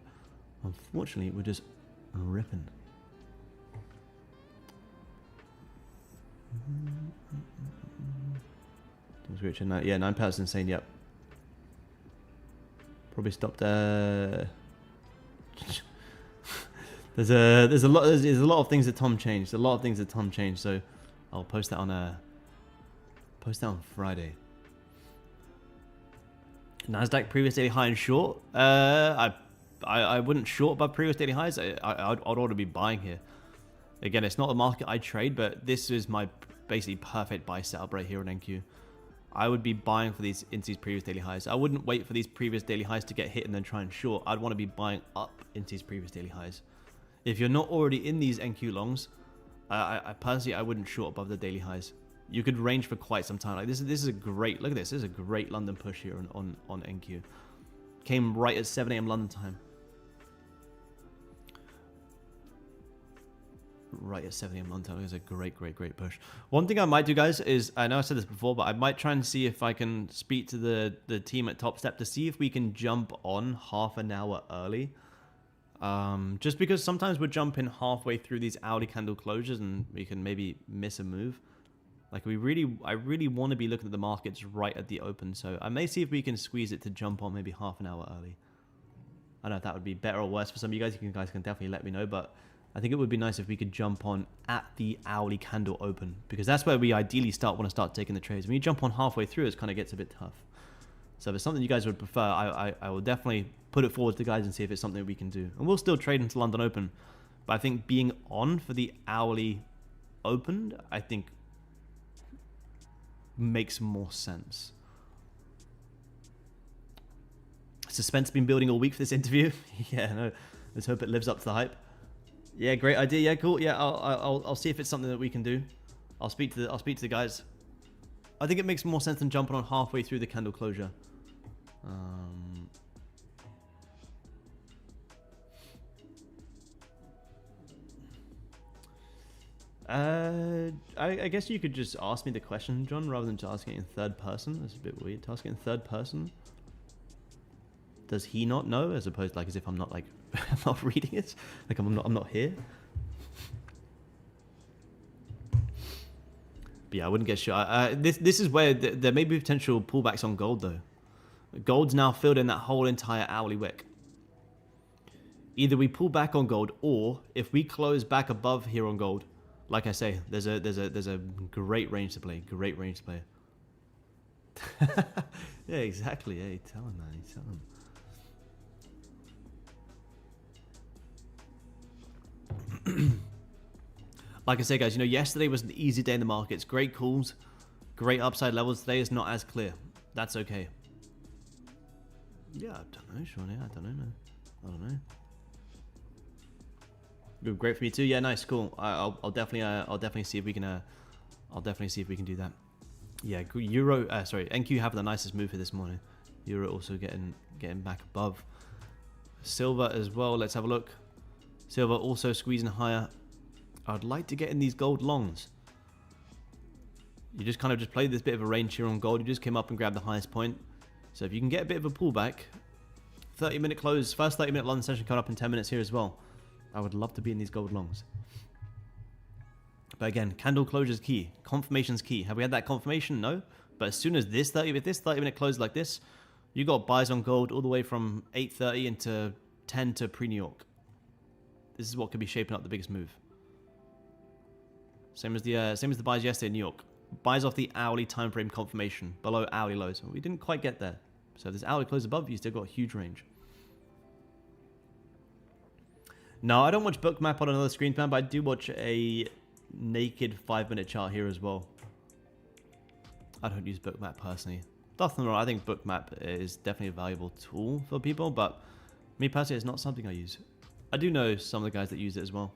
unfortunately we're just ripping. Yeah, 9 pounds insane. Yep. Probably stopped. There's a lot of things that Tom changed. So I'll post that on Friday. Nasdaq previous daily high and short. I wouldn't short above previous daily highs. I'd ought to be buying here. Again, it's not a market I trade, but this is my basically perfect buy setup right here on NQ. I would be buying for these into these previous daily highs. I wouldn't wait for these previous daily highs to get hit and then try and short. I'd want to be buying up into these previous daily highs. If you're not already in these NQ longs, I personally wouldn't short above the daily highs. You could range for quite some time. Like this is a great, look at this. This is a great London push here on NQ. Came right at 7 AM London time. Right at 7 AM London time. It was a great push. One thing I might do, guys, is, I know I said this before, but I might try and see if I can speak to the team at Topstep to see if we can jump on half an hour early. Just because sometimes we're jumping halfway through these hourly candle closures and we can maybe miss a move. Like I really want to be looking at the markets right at the open, so I may see if we can squeeze it to jump on maybe half an hour early. I don't know if that would be better or worse for some of you guys. You guys can definitely let me know, but I think it would be nice if we could jump on at the hourly candle open, because that's where we ideally want to start taking the trades. When you jump on halfway through, it kind of gets a bit tough. So if it's something you guys would prefer, I will definitely put it forward to the guys and see if it's something we can do. And we'll still trade into London Open, but I think being on for the hourly open, I think makes more sense. Suspense been building all week for this interview. Yeah, no. Let's hope it lives up to the hype. Yeah, great idea. Yeah, cool. Yeah, I'll see if it's something that we can do. I'll speak to the guys. I think it makes more sense than jumping on halfway through the candle closure. I guess you could just ask me the question, John, rather than just asking it in third person. That's a bit weird to ask it in third person. Does he not know, as opposed to like as if I'm not like I'm not reading it, like I'm not here. But yeah, I wouldn't get sure. This is where there may be potential pullbacks on gold though. Gold's now filled in that whole entire hourly wick. Either we pull back on gold, or if we close back above here on gold, like I say, there's a great range to play. Great range to play. Yeah, exactly. Hey, tell him, man. Tell him. Like I say, guys, you know, yesterday was an easy day in the markets. Great calls, great upside levels. Today is not as clear. That's okay. Yeah, I don't know, Sean. Yeah, I don't know, man. I don't know. Good, great for me too. Yeah, nice, cool. I'll definitely see if we can. I'll definitely see if we can do that. Yeah, Euro. Sorry, NQ having the nicest move here this morning. Euro also getting back above. Silver as well. Let's have a look. Silver also squeezing higher. I'd like to get in these gold longs. You just kind of played this bit of a range here on gold. You just came up and grabbed the highest point. So if you can get a bit of a pullback, 30-minute close, first 30-minute long session coming up in 10 minutes here as well. I would love to be in these gold longs. But again, candle closure is key. Confirmation's key. Have we had that confirmation? No. But as soon as this 30-minute close like this, you got buys on gold all the way from 8:30 into 10 to pre-New York. This is what could be shaping up the biggest move. Same as the buys yesterday in New York. Buys off the hourly time frame confirmation below hourly lows. We didn't quite get there. So if this hourly close above, you still got a huge range. No, I don't watch Bookmap on another screen plan, but I do watch a naked 5-minute chart here as well. I don't use Bookmap personally. Nothing wrong. I think Bookmap is definitely a valuable tool for people, but me personally, it's not something I use. I do know some of the guys that use it as well.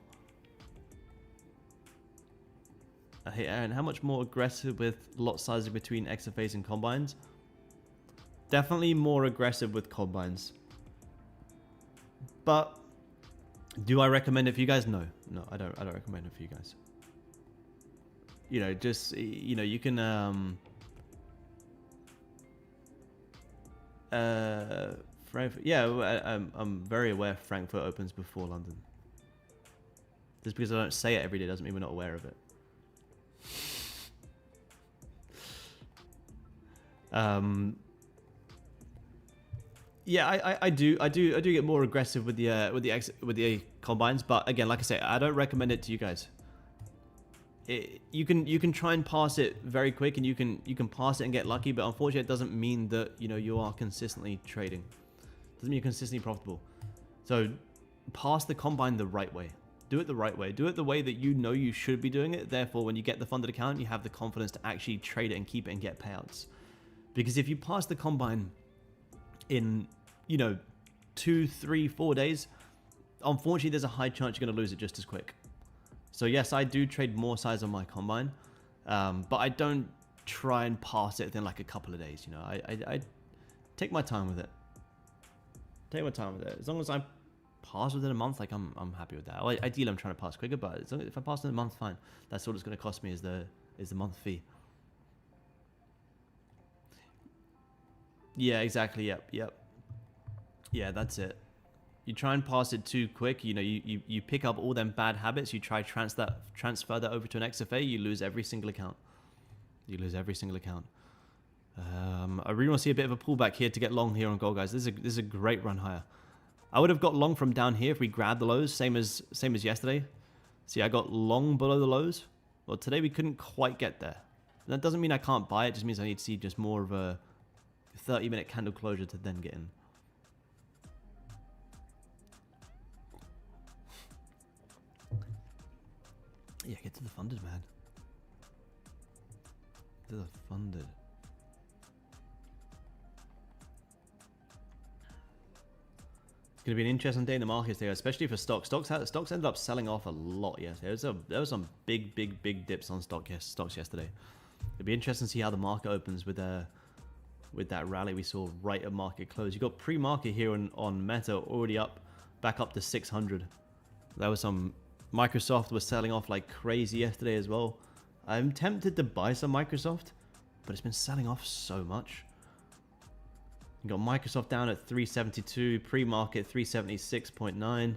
Hey Aaron, how much more aggressive with lot sizing between XFAs and combines? Definitely more aggressive with combines. But do I recommend it for you guys? No, I don't recommend it for you guys. You know, just, you know, you can Frankfurt, yeah, I'm very aware Frankfurt opens before London. Just because I don't say it every day doesn't mean we're not aware of it. Yeah, I do get more aggressive with the combines, but again, like I say, I don't recommend it to you guys. You can try and pass it very quick, and you can pass it and get lucky, but unfortunately, it doesn't mean that you are consistently trading. It doesn't mean you're consistently profitable. So pass the combine the right way. Do it the right way. Do it the way that you should be doing it. Therefore, when you get the funded account, you have the confidence to actually trade it and keep it and get payouts. Because if you pass the combine in 2, 3, 4 days, unfortunately, there's a high chance you're going to lose it just as quick. So yes, I do trade more size on my combine, but I don't try and pass it within like a couple of days. I take my time with it. As long as I pass within a month, like I'm happy with that. Ideally, I'm trying to pass quicker, but as long as if I pass in a month, fine. That's all it's going to cost me is the month fee. Yeah, exactly. Yep. Yeah, that's it. You try and pass it too quick, you pick up all them bad habits, you try transfer that over to an XFA, you lose every single account. I really want to see a bit of a pullback here to get long here on gold, guys. This is a great run higher. I would have got long from down here if we grabbed the lows, same as yesterday. See, I got long below the lows. Well, today we couldn't quite get there. That doesn't mean I can't buy it, it just means I need to see just more of a 30-minute candle closure to then get in. Yeah, get to the funded, man. To the funded. It's going to be an interesting day in the markets there, especially for stocks. Stocks ended up selling off a lot yesterday. There was some big dips on stocks yesterday. It'll be interesting to see how the market opens with that rally we saw right at market close. You got pre-market here on Meta already back up to 600. There was some. Microsoft was selling off like crazy yesterday as well. I'm tempted to buy some Microsoft, but it's been selling off so much. You got Microsoft down at 372, pre-market 376.9.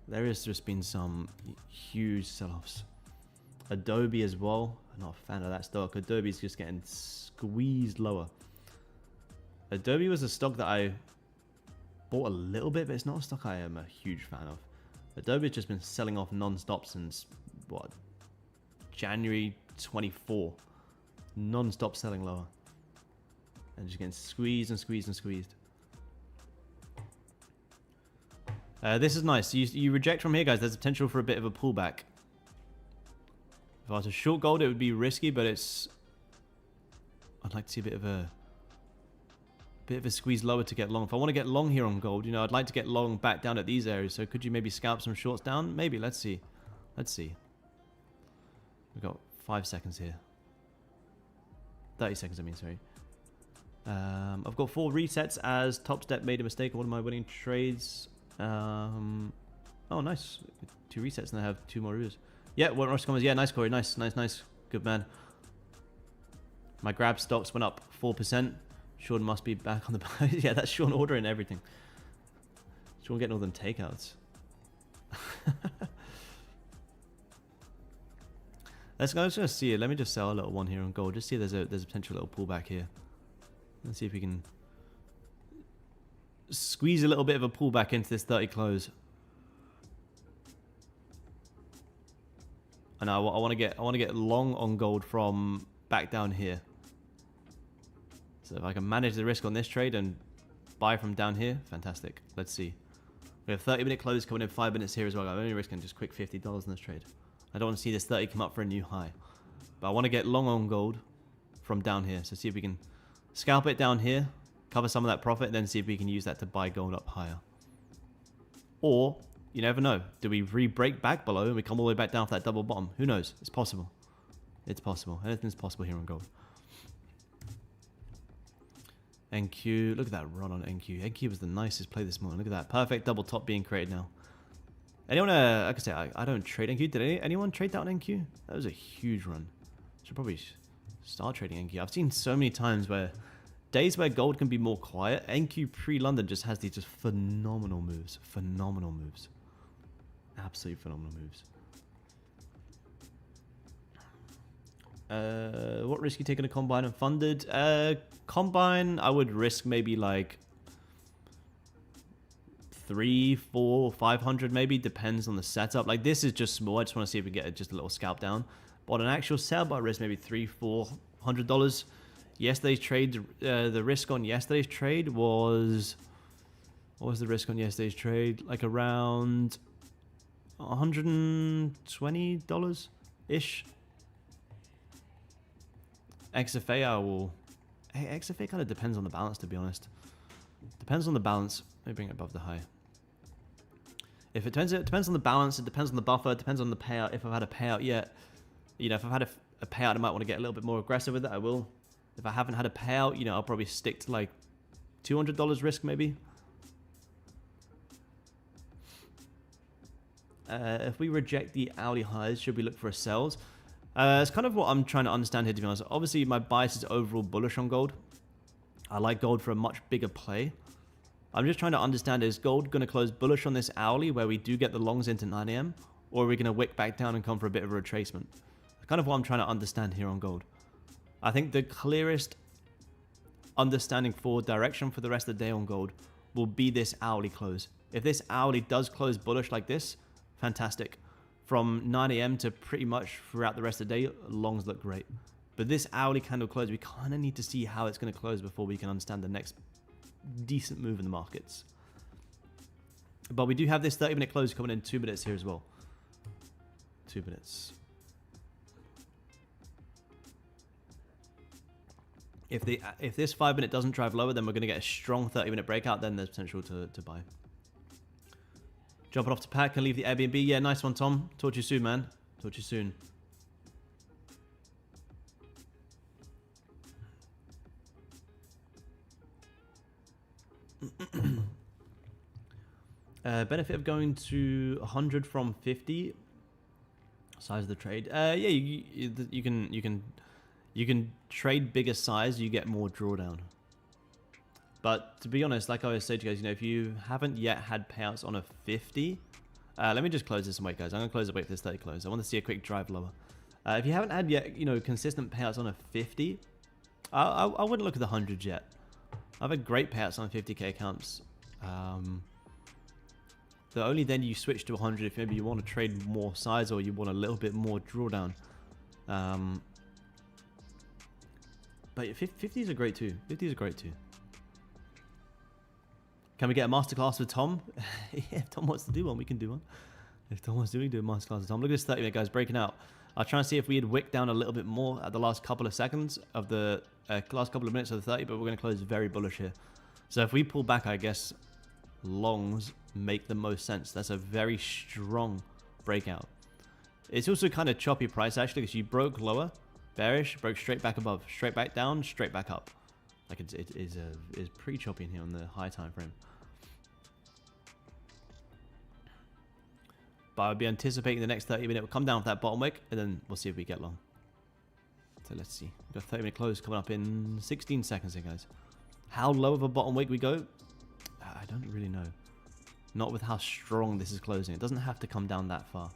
There has just been some huge sell-offs. Adobe as well. I'm not a fan of that stock. Adobe's just getting squeezed lower. Adobe was a stock that I bought a little bit, but it's not a stock I am a huge fan of. Adobe's just been selling off non-stop since, what, January 24. Non-stop selling lower. And just getting squeezed and squeezed and squeezed. This is nice. You reject from here, guys. There's potential for a bit of a pullback. If I was a short gold, it would be risky, but it's... I'd like to see a bit of a squeeze lower to get long. If I want to get long here on gold, you know, I'd like to get long back down at these areas. So could you maybe scalp some shorts down? Maybe. Let's see. Let's see. We've got 5 seconds here. 30 seconds, I mean, sorry. I've got 4 resets as Topstep made a mistake on one of my winning trades. Oh, nice. 2 resets and I have 2 more roos. Yeah, what rush comments? Yeah, nice, Corey. Nice, nice, nice. Good man. My grab stocks went up 4%. Sean must be back on the... Yeah, that's Sean ordering everything. Sean getting all them takeouts. Let's go. Let's just see it. Let me just sell a little one here on gold. Just see if there's a potential little pullback here. Let's see if we can squeeze a little bit of a pullback into this 30 close. And I want to get long on gold from back down here. So if I can manage the risk on this trade and buy from down here, fantastic. Let's see. We have 30-minute close coming in 5 minutes here as well. I'm only risking just quick $50 in this trade. I don't want to see this 30 come up for a new high. But I want to get long on gold from down here. So see if we can scalp it down here, cover some of that profit, and then see if we can use that to buy gold up higher. Or, you never know. Do we re-break back below and we come all the way back down for that double bottom? Who knows? It's possible. It's possible. Anything's possible here on gold. NQ. Look at that run on NQ. NQ was the nicest play this morning. Look at that. Perfect double top being created now. Anyone, like I say, I don't trade NQ. Did anyone trade that on NQ? That was a huge run. Should probably start trading NQ. I've seen so many times where days where gold can be more quiet, NQ pre-London just has these just phenomenal moves. Phenomenal moves. Absolutely phenomenal moves. What risk you taking a combine and funded? Combine, I would risk maybe like 300, 400, 500 maybe. Depends on the setup. Like this is just small. I just want to see if we get just a little scalp down. But an actual sell by risk maybe $300, $400. Yesterday's trade, the risk on yesterday's trade was... What was the risk on yesterday's trade? Like around $120-ish. XFA I will... Hey, XFA kind of depends on the balance, to be honest. Depends on the balance. Let me bring it above the high. If it depends on the balance, it depends on the buffer, it depends on the payout. If I've had a payout yet, you know, if I've had a payout, I might want to get a little bit more aggressive with it. I will. If I haven't had a payout, you know, I'll probably stick to like $200 risk maybe. If we reject the hourly highs, should we look for a sells? It's kind of what I'm trying to understand here, to be honest. Obviously, my bias is overall bullish on gold. I like gold for a much bigger play. I'm just trying to understand, is gold going to close bullish on this hourly where we do get the longs into 9 AM? Or are we going to wick back down and come for a bit of a retracement? That's kind of what I'm trying to understand here on gold. I think the clearest understanding for direction for the rest of the day on gold will be this hourly close. If this hourly does close bullish like this, fantastic. From 9 AM to pretty much throughout the rest of the day, longs look great. But this hourly candle close, we kind of need to see how it's going to close before we can understand the next decent move in the markets. But we do have this 30-minute close coming in 2 minutes here as well. 2 minutes. If this 5 minute doesn't drive lower, then we're going to get a strong 30-minute breakout. Then there's potential to buy. Jumping off to pack and leave the Airbnb. Yeah, nice one, Tom. Talk to you soon, man. Talk to you soon. Benefit of going to 100 from 50. Size of the trade. Yeah, you can trade bigger size. You get more drawdown. But to be honest, like I always say to you guys, you know, if you haven't yet had payouts on a 50, let me just close this and wait, guys. I'm gonna close it, wait for this 30 close. I want to see a quick drive lower. If you haven't had yet, you know, consistent payouts on a 50, I wouldn't look at the 100s yet. I've had great payouts on 50k accounts. The only then you switch to 100 if maybe you want to trade more size or you want a little bit more drawdown. But 50s are great too. 50s are great too. Can we get a masterclass with Tom? Yeah, if Tom wants to do one, we can do one. If Tom wants to, we can do a masterclass with Tom. Look at this 30-minute, guys, breaking out. I'll try and see if we had wicked down a little bit more at the last couple of seconds of the last couple of minutes of the 30, but we're going to close very bullish here. So if we pull back, I guess longs make the most sense. That's a very strong breakout. It's also kind of choppy price, actually, because you broke lower, bearish, broke straight back above, straight back down, straight back up. Like it is pretty choppy in here on the high time frame. But I'll be anticipating the next 30 minute will come down with that bottom wick, and then we'll see if we get long. So let's see. We've got 30-minute close coming up in 16 seconds here, guys. How low of a bottom wick we go? I don't really know. Not with how strong this is closing. It doesn't have to come down that far.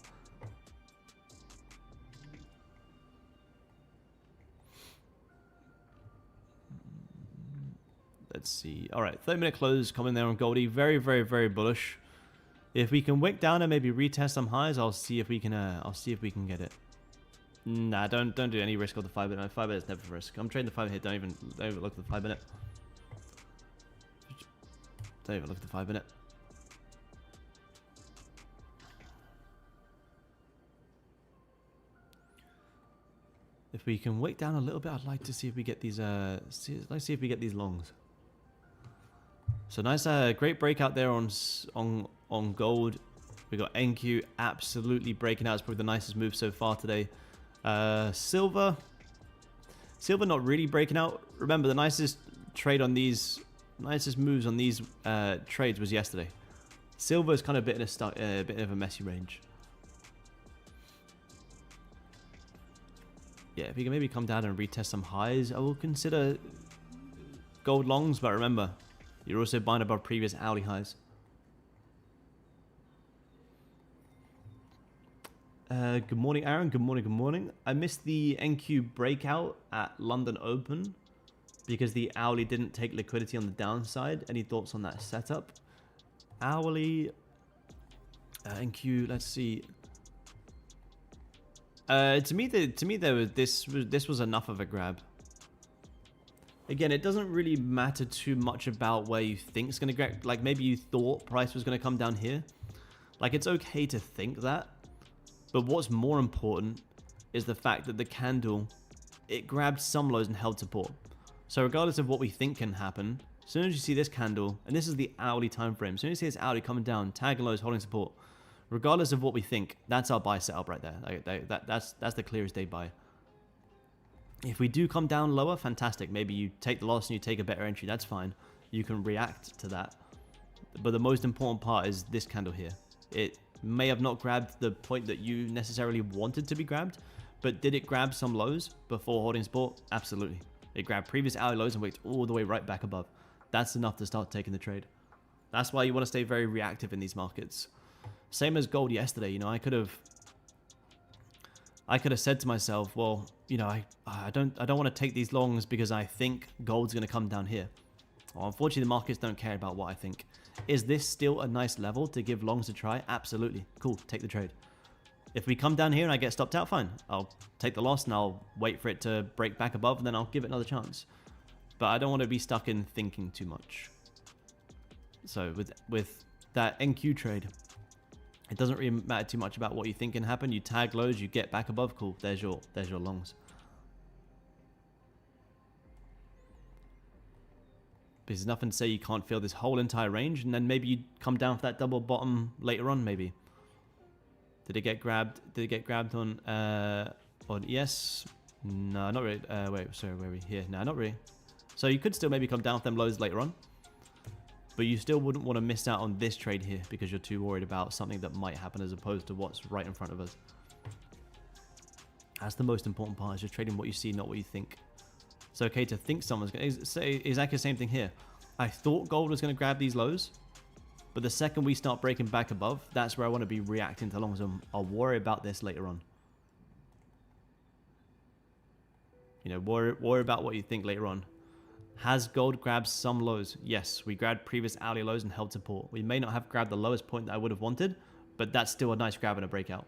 Let's see. All right, 30-minute close coming there on Goldie. Very, very, very bullish. If we can wick down and maybe retest some highs, I'll see if we can. I'll see if we can get it. Nah, don't do any risk of the 5 minute. 5 minutes never risk. I'm trading the 5 minute. Don't even look at the 5 minute. Don't even look at the 5 minute. If we can wick down a little bit, I'd like to see if we get these. Let's see if we get these longs. So nice, great breakout there on gold. We got NQ absolutely breaking out. It's probably the nicest move so far today. Silver not really breaking out. Remember, the nicest trade on these, nicest moves on these trades was yesterday. Silver is kind of a bit of a messy range. Yeah, if you can maybe come down and retest some highs, I will consider gold longs. But remember, you're also buying above previous hourly highs. Good morning, Aaron. Good morning, good morning. I missed the NQ breakout at London Open because the hourly didn't take liquidity on the downside. Any thoughts on that setup? Hourly, NQ, let's see. To me, this was enough of a grab. Again, it doesn't really matter too much about where you think it's going to get. Like, maybe you thought price was going to come down here. Like, it's okay to think that. But what's more important is the fact that the candle, it grabbed some lows and held support. So regardless of what we think can happen, as soon as you see this candle, and this is the hourly time frame, as soon as you see this hourly coming down, tag lows, holding support, regardless of what we think, that's our buy setup right there. That's the clearest day buy. If we do come down lower, fantastic. Maybe you take the loss and you take a better entry. That's fine. You can react to that. But the most important part is this candle here. It may have not grabbed the point that you necessarily wanted to be grabbed, but did it grab some lows before holding support? Absolutely. It grabbed previous hourly lows and wicked all the way right back above. That's enough to start taking the trade. That's why you want to stay very reactive in these markets. Same as gold yesterday. You know, I could have said to myself, well, you know, I don't want to take these longs because I think gold's going to come down here. Well, unfortunately, the markets don't care about what I think. Is this still a nice level to give longs a try? Absolutely. Cool. Take the trade. If we come down here and I get stopped out, fine. I'll take the loss and I'll wait for it to break back above and then I'll give it another chance. But I don't want to be stuck in thinking too much. So with that NQ trade, it doesn't really matter too much about what you think can happen. You tag lows, you get back above, cool. There's your longs. Because there's nothing to say you can't feel this whole entire range, and then maybe you come down for that double bottom later on, maybe. Did it get grabbed? Did it get grabbed on ES? No, not really. Wait, sorry, where are we? Here. No, not really. So you could still maybe come down with them lows later on. But you still wouldn't want to miss out on this trade here because you're too worried about something that might happen as opposed to what's right in front of us. That's the most important part, is just trading what you see, not what you think. It's okay to think someone's going to say exactly the same thing here. I thought gold was going to grab these lows, but the second we start breaking back above, that's where I want to be reacting to longs. I'll worry about this later on. You know, worry about what you think later on. Has gold grabbed some lows? Yes, we grabbed previous hourly lows and held support. We may not have grabbed the lowest point that I would have wanted, but that's still a nice grab and a breakout.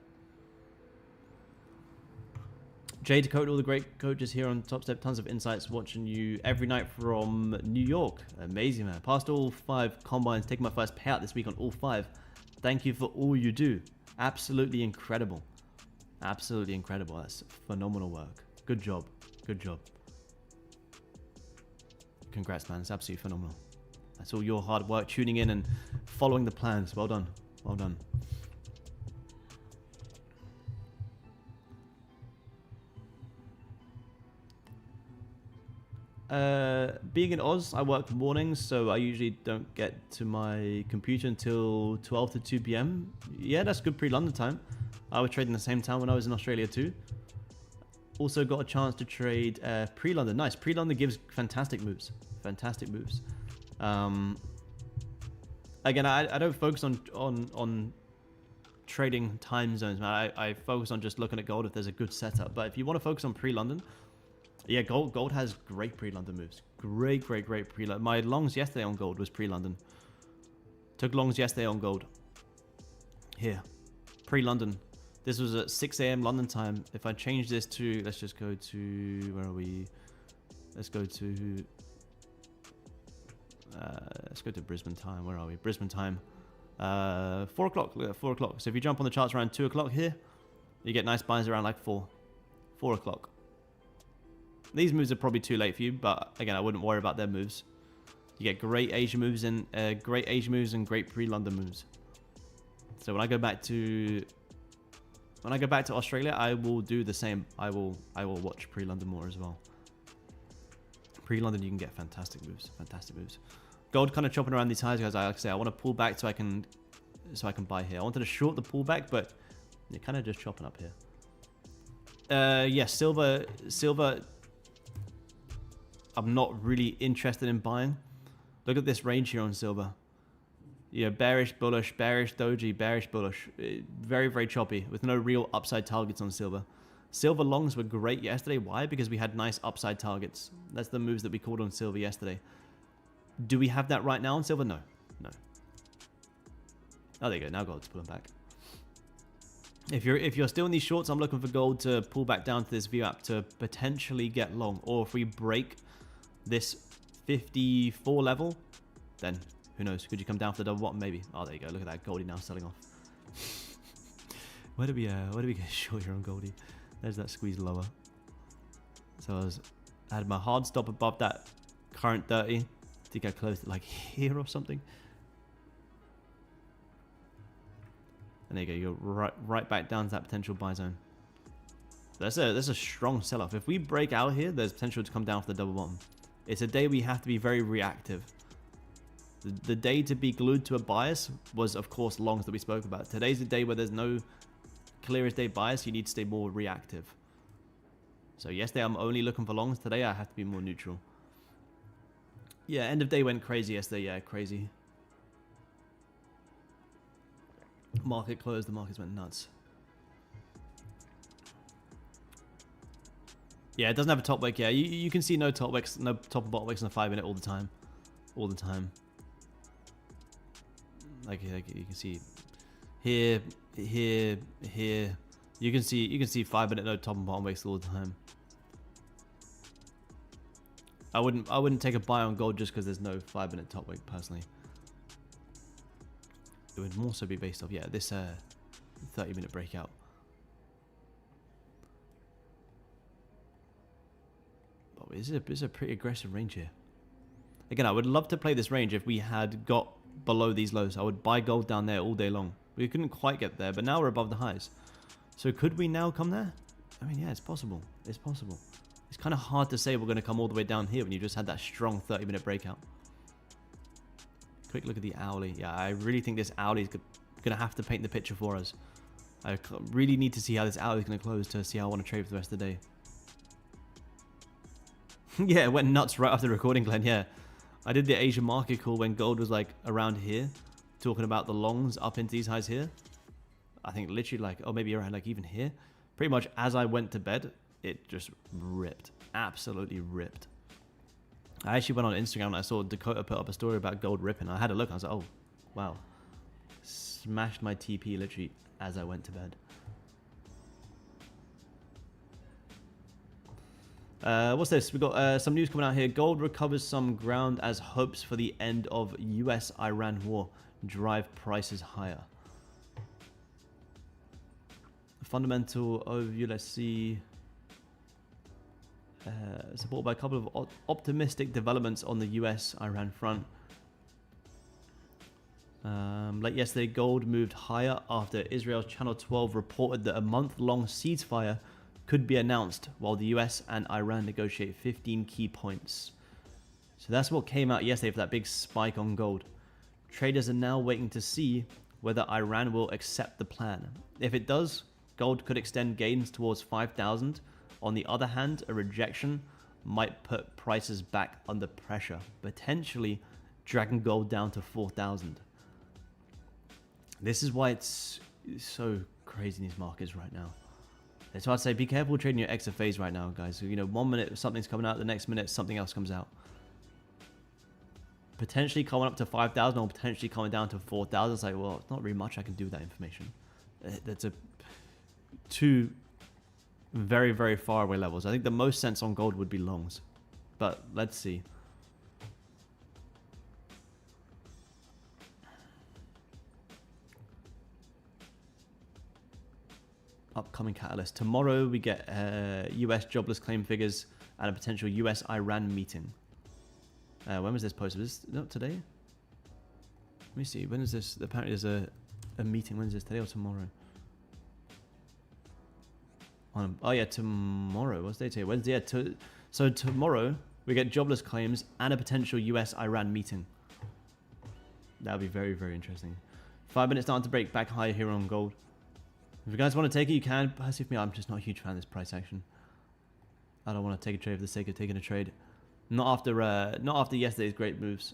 Jay Dakota, all the great coaches here on Topstep. Tons of insights watching you every night from New York. Amazing, man. Passed all 5 combines, taking my first payout this week on all 5. Thank you for all you do. Absolutely incredible. Absolutely incredible. That's phenomenal work. Good job. Good job. Congrats, man. It's absolutely phenomenal. That's all your hard work, tuning in and following the plans. Well done. Well done. Being in Oz, I work mornings, so I usually don't get to my computer until 12 to 2 p.m. Yeah, that's good pre-London time. I was trading the same time when I was in Australia too. Also got a chance to trade pre-London. Nice. Pre-London gives fantastic moves. Fantastic moves. Again, I don't focus on trading time zones, man. I focus on just looking at gold if there's a good setup. But if you want to focus on pre-London, yeah, gold has great pre-London moves. Great pre-London. My longs yesterday on gold was pre-London. Took longs yesterday on gold. Here. Pre-London. This was at 6 a.m. London time. If I change this to, let's just go to, where are we? Let's go to Brisbane time. Where are we? Brisbane time. 4 o'clock. Look at 4 o'clock. So if you jump on the charts around 2 o'clock here, you get nice buys around like 4 o'clock. These moves are probably too late for you, but again, I wouldn't worry about their moves. You get great Asia moves and great pre-London moves. So when I go back to Australia, I will do the same. I will watch pre-London more as well. Pre-London, you can get fantastic moves. Fantastic moves. Gold kind of chopping around these highs, guys. Like I say, I want to pull back so I can buy here. I wanted to short the pullback, but you're kind of just chopping up here. Yeah, silver. I'm not really interested in buying. Look at this range here on silver. Yeah, bearish, bullish, bearish, doji, bearish, bullish. Very choppy with no real upside targets on silver. Silver longs were great yesterday. Why? Because we had nice upside targets. That's the moves that we called on silver yesterday. Do we have that right now on silver? No. No. Oh, there you go. Now gold's pulling back. If you're still in these shorts, I'm looking for gold to pull back down to this VWAP to potentially get long. Or if we break this 54 level, then who knows? Could you come down for the double bottom? Maybe. Oh, there you go. Look at that. Goldie now selling off. Where do we get short here on Goldie? There's that squeeze lower. So I had my hard stop above that current 30. I think I closed it like here or something. And there you go. You go right back down to that potential buy zone. That's a strong sell-off. If we break out here, there's potential to come down for the double bottom. It's a day we have to be very reactive. The day to be glued to a bias was, of course, longs that we spoke about. Today's the day where there's no clear as day bias. You need to stay more reactive. So yesterday I'm only looking for longs. Today I have to be more neutral. Yeah, end of day went crazy yesterday. Yeah, crazy. Market closed. The markets went nuts. Yeah, it doesn't have a top wick. Yeah, you can see no top wicks, no top and bottom wicks in the 5 minute all the time. All the time. Like you can see here. You can see 5 minute no top and bottom wicks all the time. I wouldn't take a buy on gold just because there's no 5 minute top wick personally. It would more so be based off, yeah, this 30 minute breakout. But it's a pretty aggressive range here. Again, I would love to play this range if we had got below these lows. I would buy gold down there all day long. We couldn't quite get there, but now we're above the highs. So could we now come there? I mean, yeah, it's possible. It's possible. It's kind of hard to say we're going to come all the way down here when you just had that strong 30 minute breakout. Quick look at the hourly. Yeah, I really think this hourly is going to have to paint the picture for us. I really need to see how this hourly is going to close to see how I want to trade for the rest of the day. Yeah, it went nuts right after the recording, Glenn. Yeah, I did the Asian market call when gold was like around here, talking about the longs up into these highs here. I think literally like, oh, maybe around like even here. Pretty much as I went to bed, it just ripped. Absolutely ripped. I actually went on Instagram and I saw Dakota put up a story about gold ripping. I had a look. I was like, oh, wow. Smashed my TP literally as I went to bed. What's this? We got some news coming out here. Gold recovers some ground as hopes for the end of US-Iran war drive prices higher. Fundamental overview, let's see. Supported by a couple of optimistic developments on the US-Iran front. Like yesterday, gold moved higher after Israel's Channel 12 reported that a month-long ceasefire could be announced while the US and Iran negotiate 15 key points. So that's what came out yesterday for that big spike on gold. Traders are now waiting to see whether Iran will accept the plan. If it does, gold could extend gains towards 5,000. On the other hand, a rejection might put prices back under pressure, potentially dragging gold down to 4,000. This is why it's so crazy in these markets right now. That's why I'd say be careful trading your XFAs right now, guys. You know, 1 minute something's coming out, the next minute something else comes out. Potentially coming up to 5,000 or potentially coming down to 4,000. It's like, well, it's not really much I can do with that information. That's two very, very far away levels. I think the most sense on gold would be longs. But let's see. Upcoming catalyst. Tomorrow we get US jobless claim figures and a potential US-Iran meeting. When was this posted? Was this not today? Let me see. When is this? Apparently there's a meeting. When is this? Today or tomorrow? Oh yeah, tomorrow. What's the date today? Wednesday. Yeah, so tomorrow we get jobless claims and a potential US-Iran meeting. That would be very, very interesting. 5 minutes down to break back higher here on gold. If you guys want to take it, you can. Personally, for me, I'm just not a huge fan of this price action. I don't want to take a trade for the sake of taking a trade. Not after yesterday's great moves.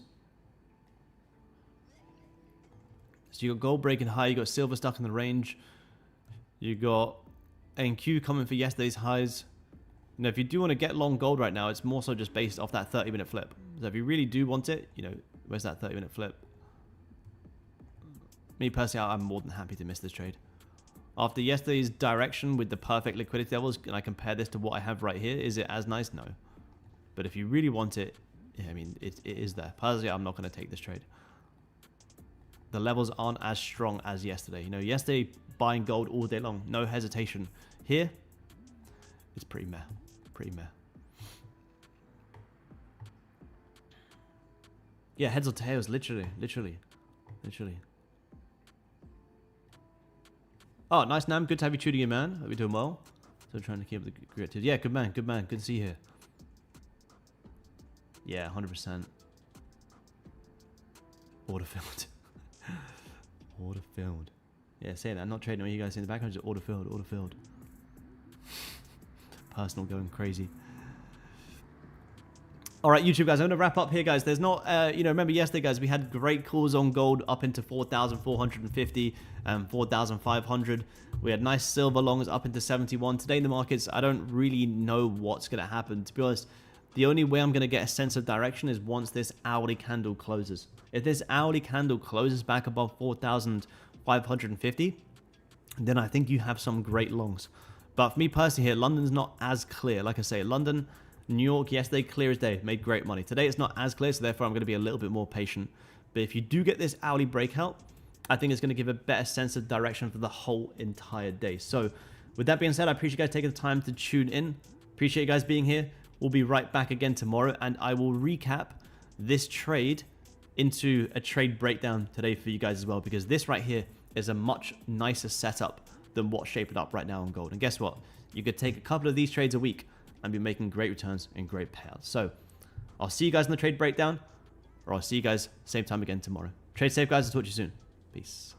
So you got gold breaking high, you got silver stuck in the range. You got NQ coming for yesterday's highs. You know, if you do want to get long gold right now, it's more so just based off that 30-minute flip. So if you really do want it, you know, where's that 30-minute flip? Me personally, I'm more than happy to miss this trade. After yesterday's direction with the perfect liquidity levels, and I compare this to what I have right here, is it as nice? No. But if you really want it, yeah, I mean, it is there. Personally, I'm not going to take this trade. The levels aren't as strong as yesterday. You know, yesterday, buying gold all day long, no hesitation. Here, it's pretty meh. Pretty meh. Yeah, heads or tails, literally. Oh, nice, Nam. Good to have you tuning in, man. Hope you're doing well. So trying to keep up the creative. Yeah, good man. Good man. Good to see you here. Yeah, 100%. Order filled. Order filled. Yeah, saying that. I'm not trading what you guys see in the background. Just order filled. Order filled. Personal going crazy. All right, YouTube guys, I'm going to wrap up here, guys. There's not, you know, remember yesterday, guys, we had great calls on gold up into 4,450 and 4,500. We had nice silver longs up into 71. Today in the markets, I don't really know what's going to happen. To be honest, the only way I'm going to get a sense of direction is once this hourly candle closes. If this hourly candle closes back above 4,550, then I think you have some great longs. But for me personally here, London's not as clear. Like I say, London, New York yesterday, clear as day, made great money. Today it's not as clear, so therefore I'm going to be a little bit more patient. But if you do get this hourly breakout, I think it's going to give a better sense of direction for the whole entire day. So with that being said, I appreciate you guys taking the time to tune in. Appreciate you guys being here. We'll be right back again tomorrow, and I will recap this trade into a trade breakdown today for you guys as well, because this right here is a much nicer setup than what's shaping up right now on gold. And guess what? You could take a couple of these trades a week and be making great returns and great payouts. So I'll see you guys in the trade breakdown, or I'll see you guys same time again tomorrow. Trade safe, guys. I'll talk to you soon. Peace.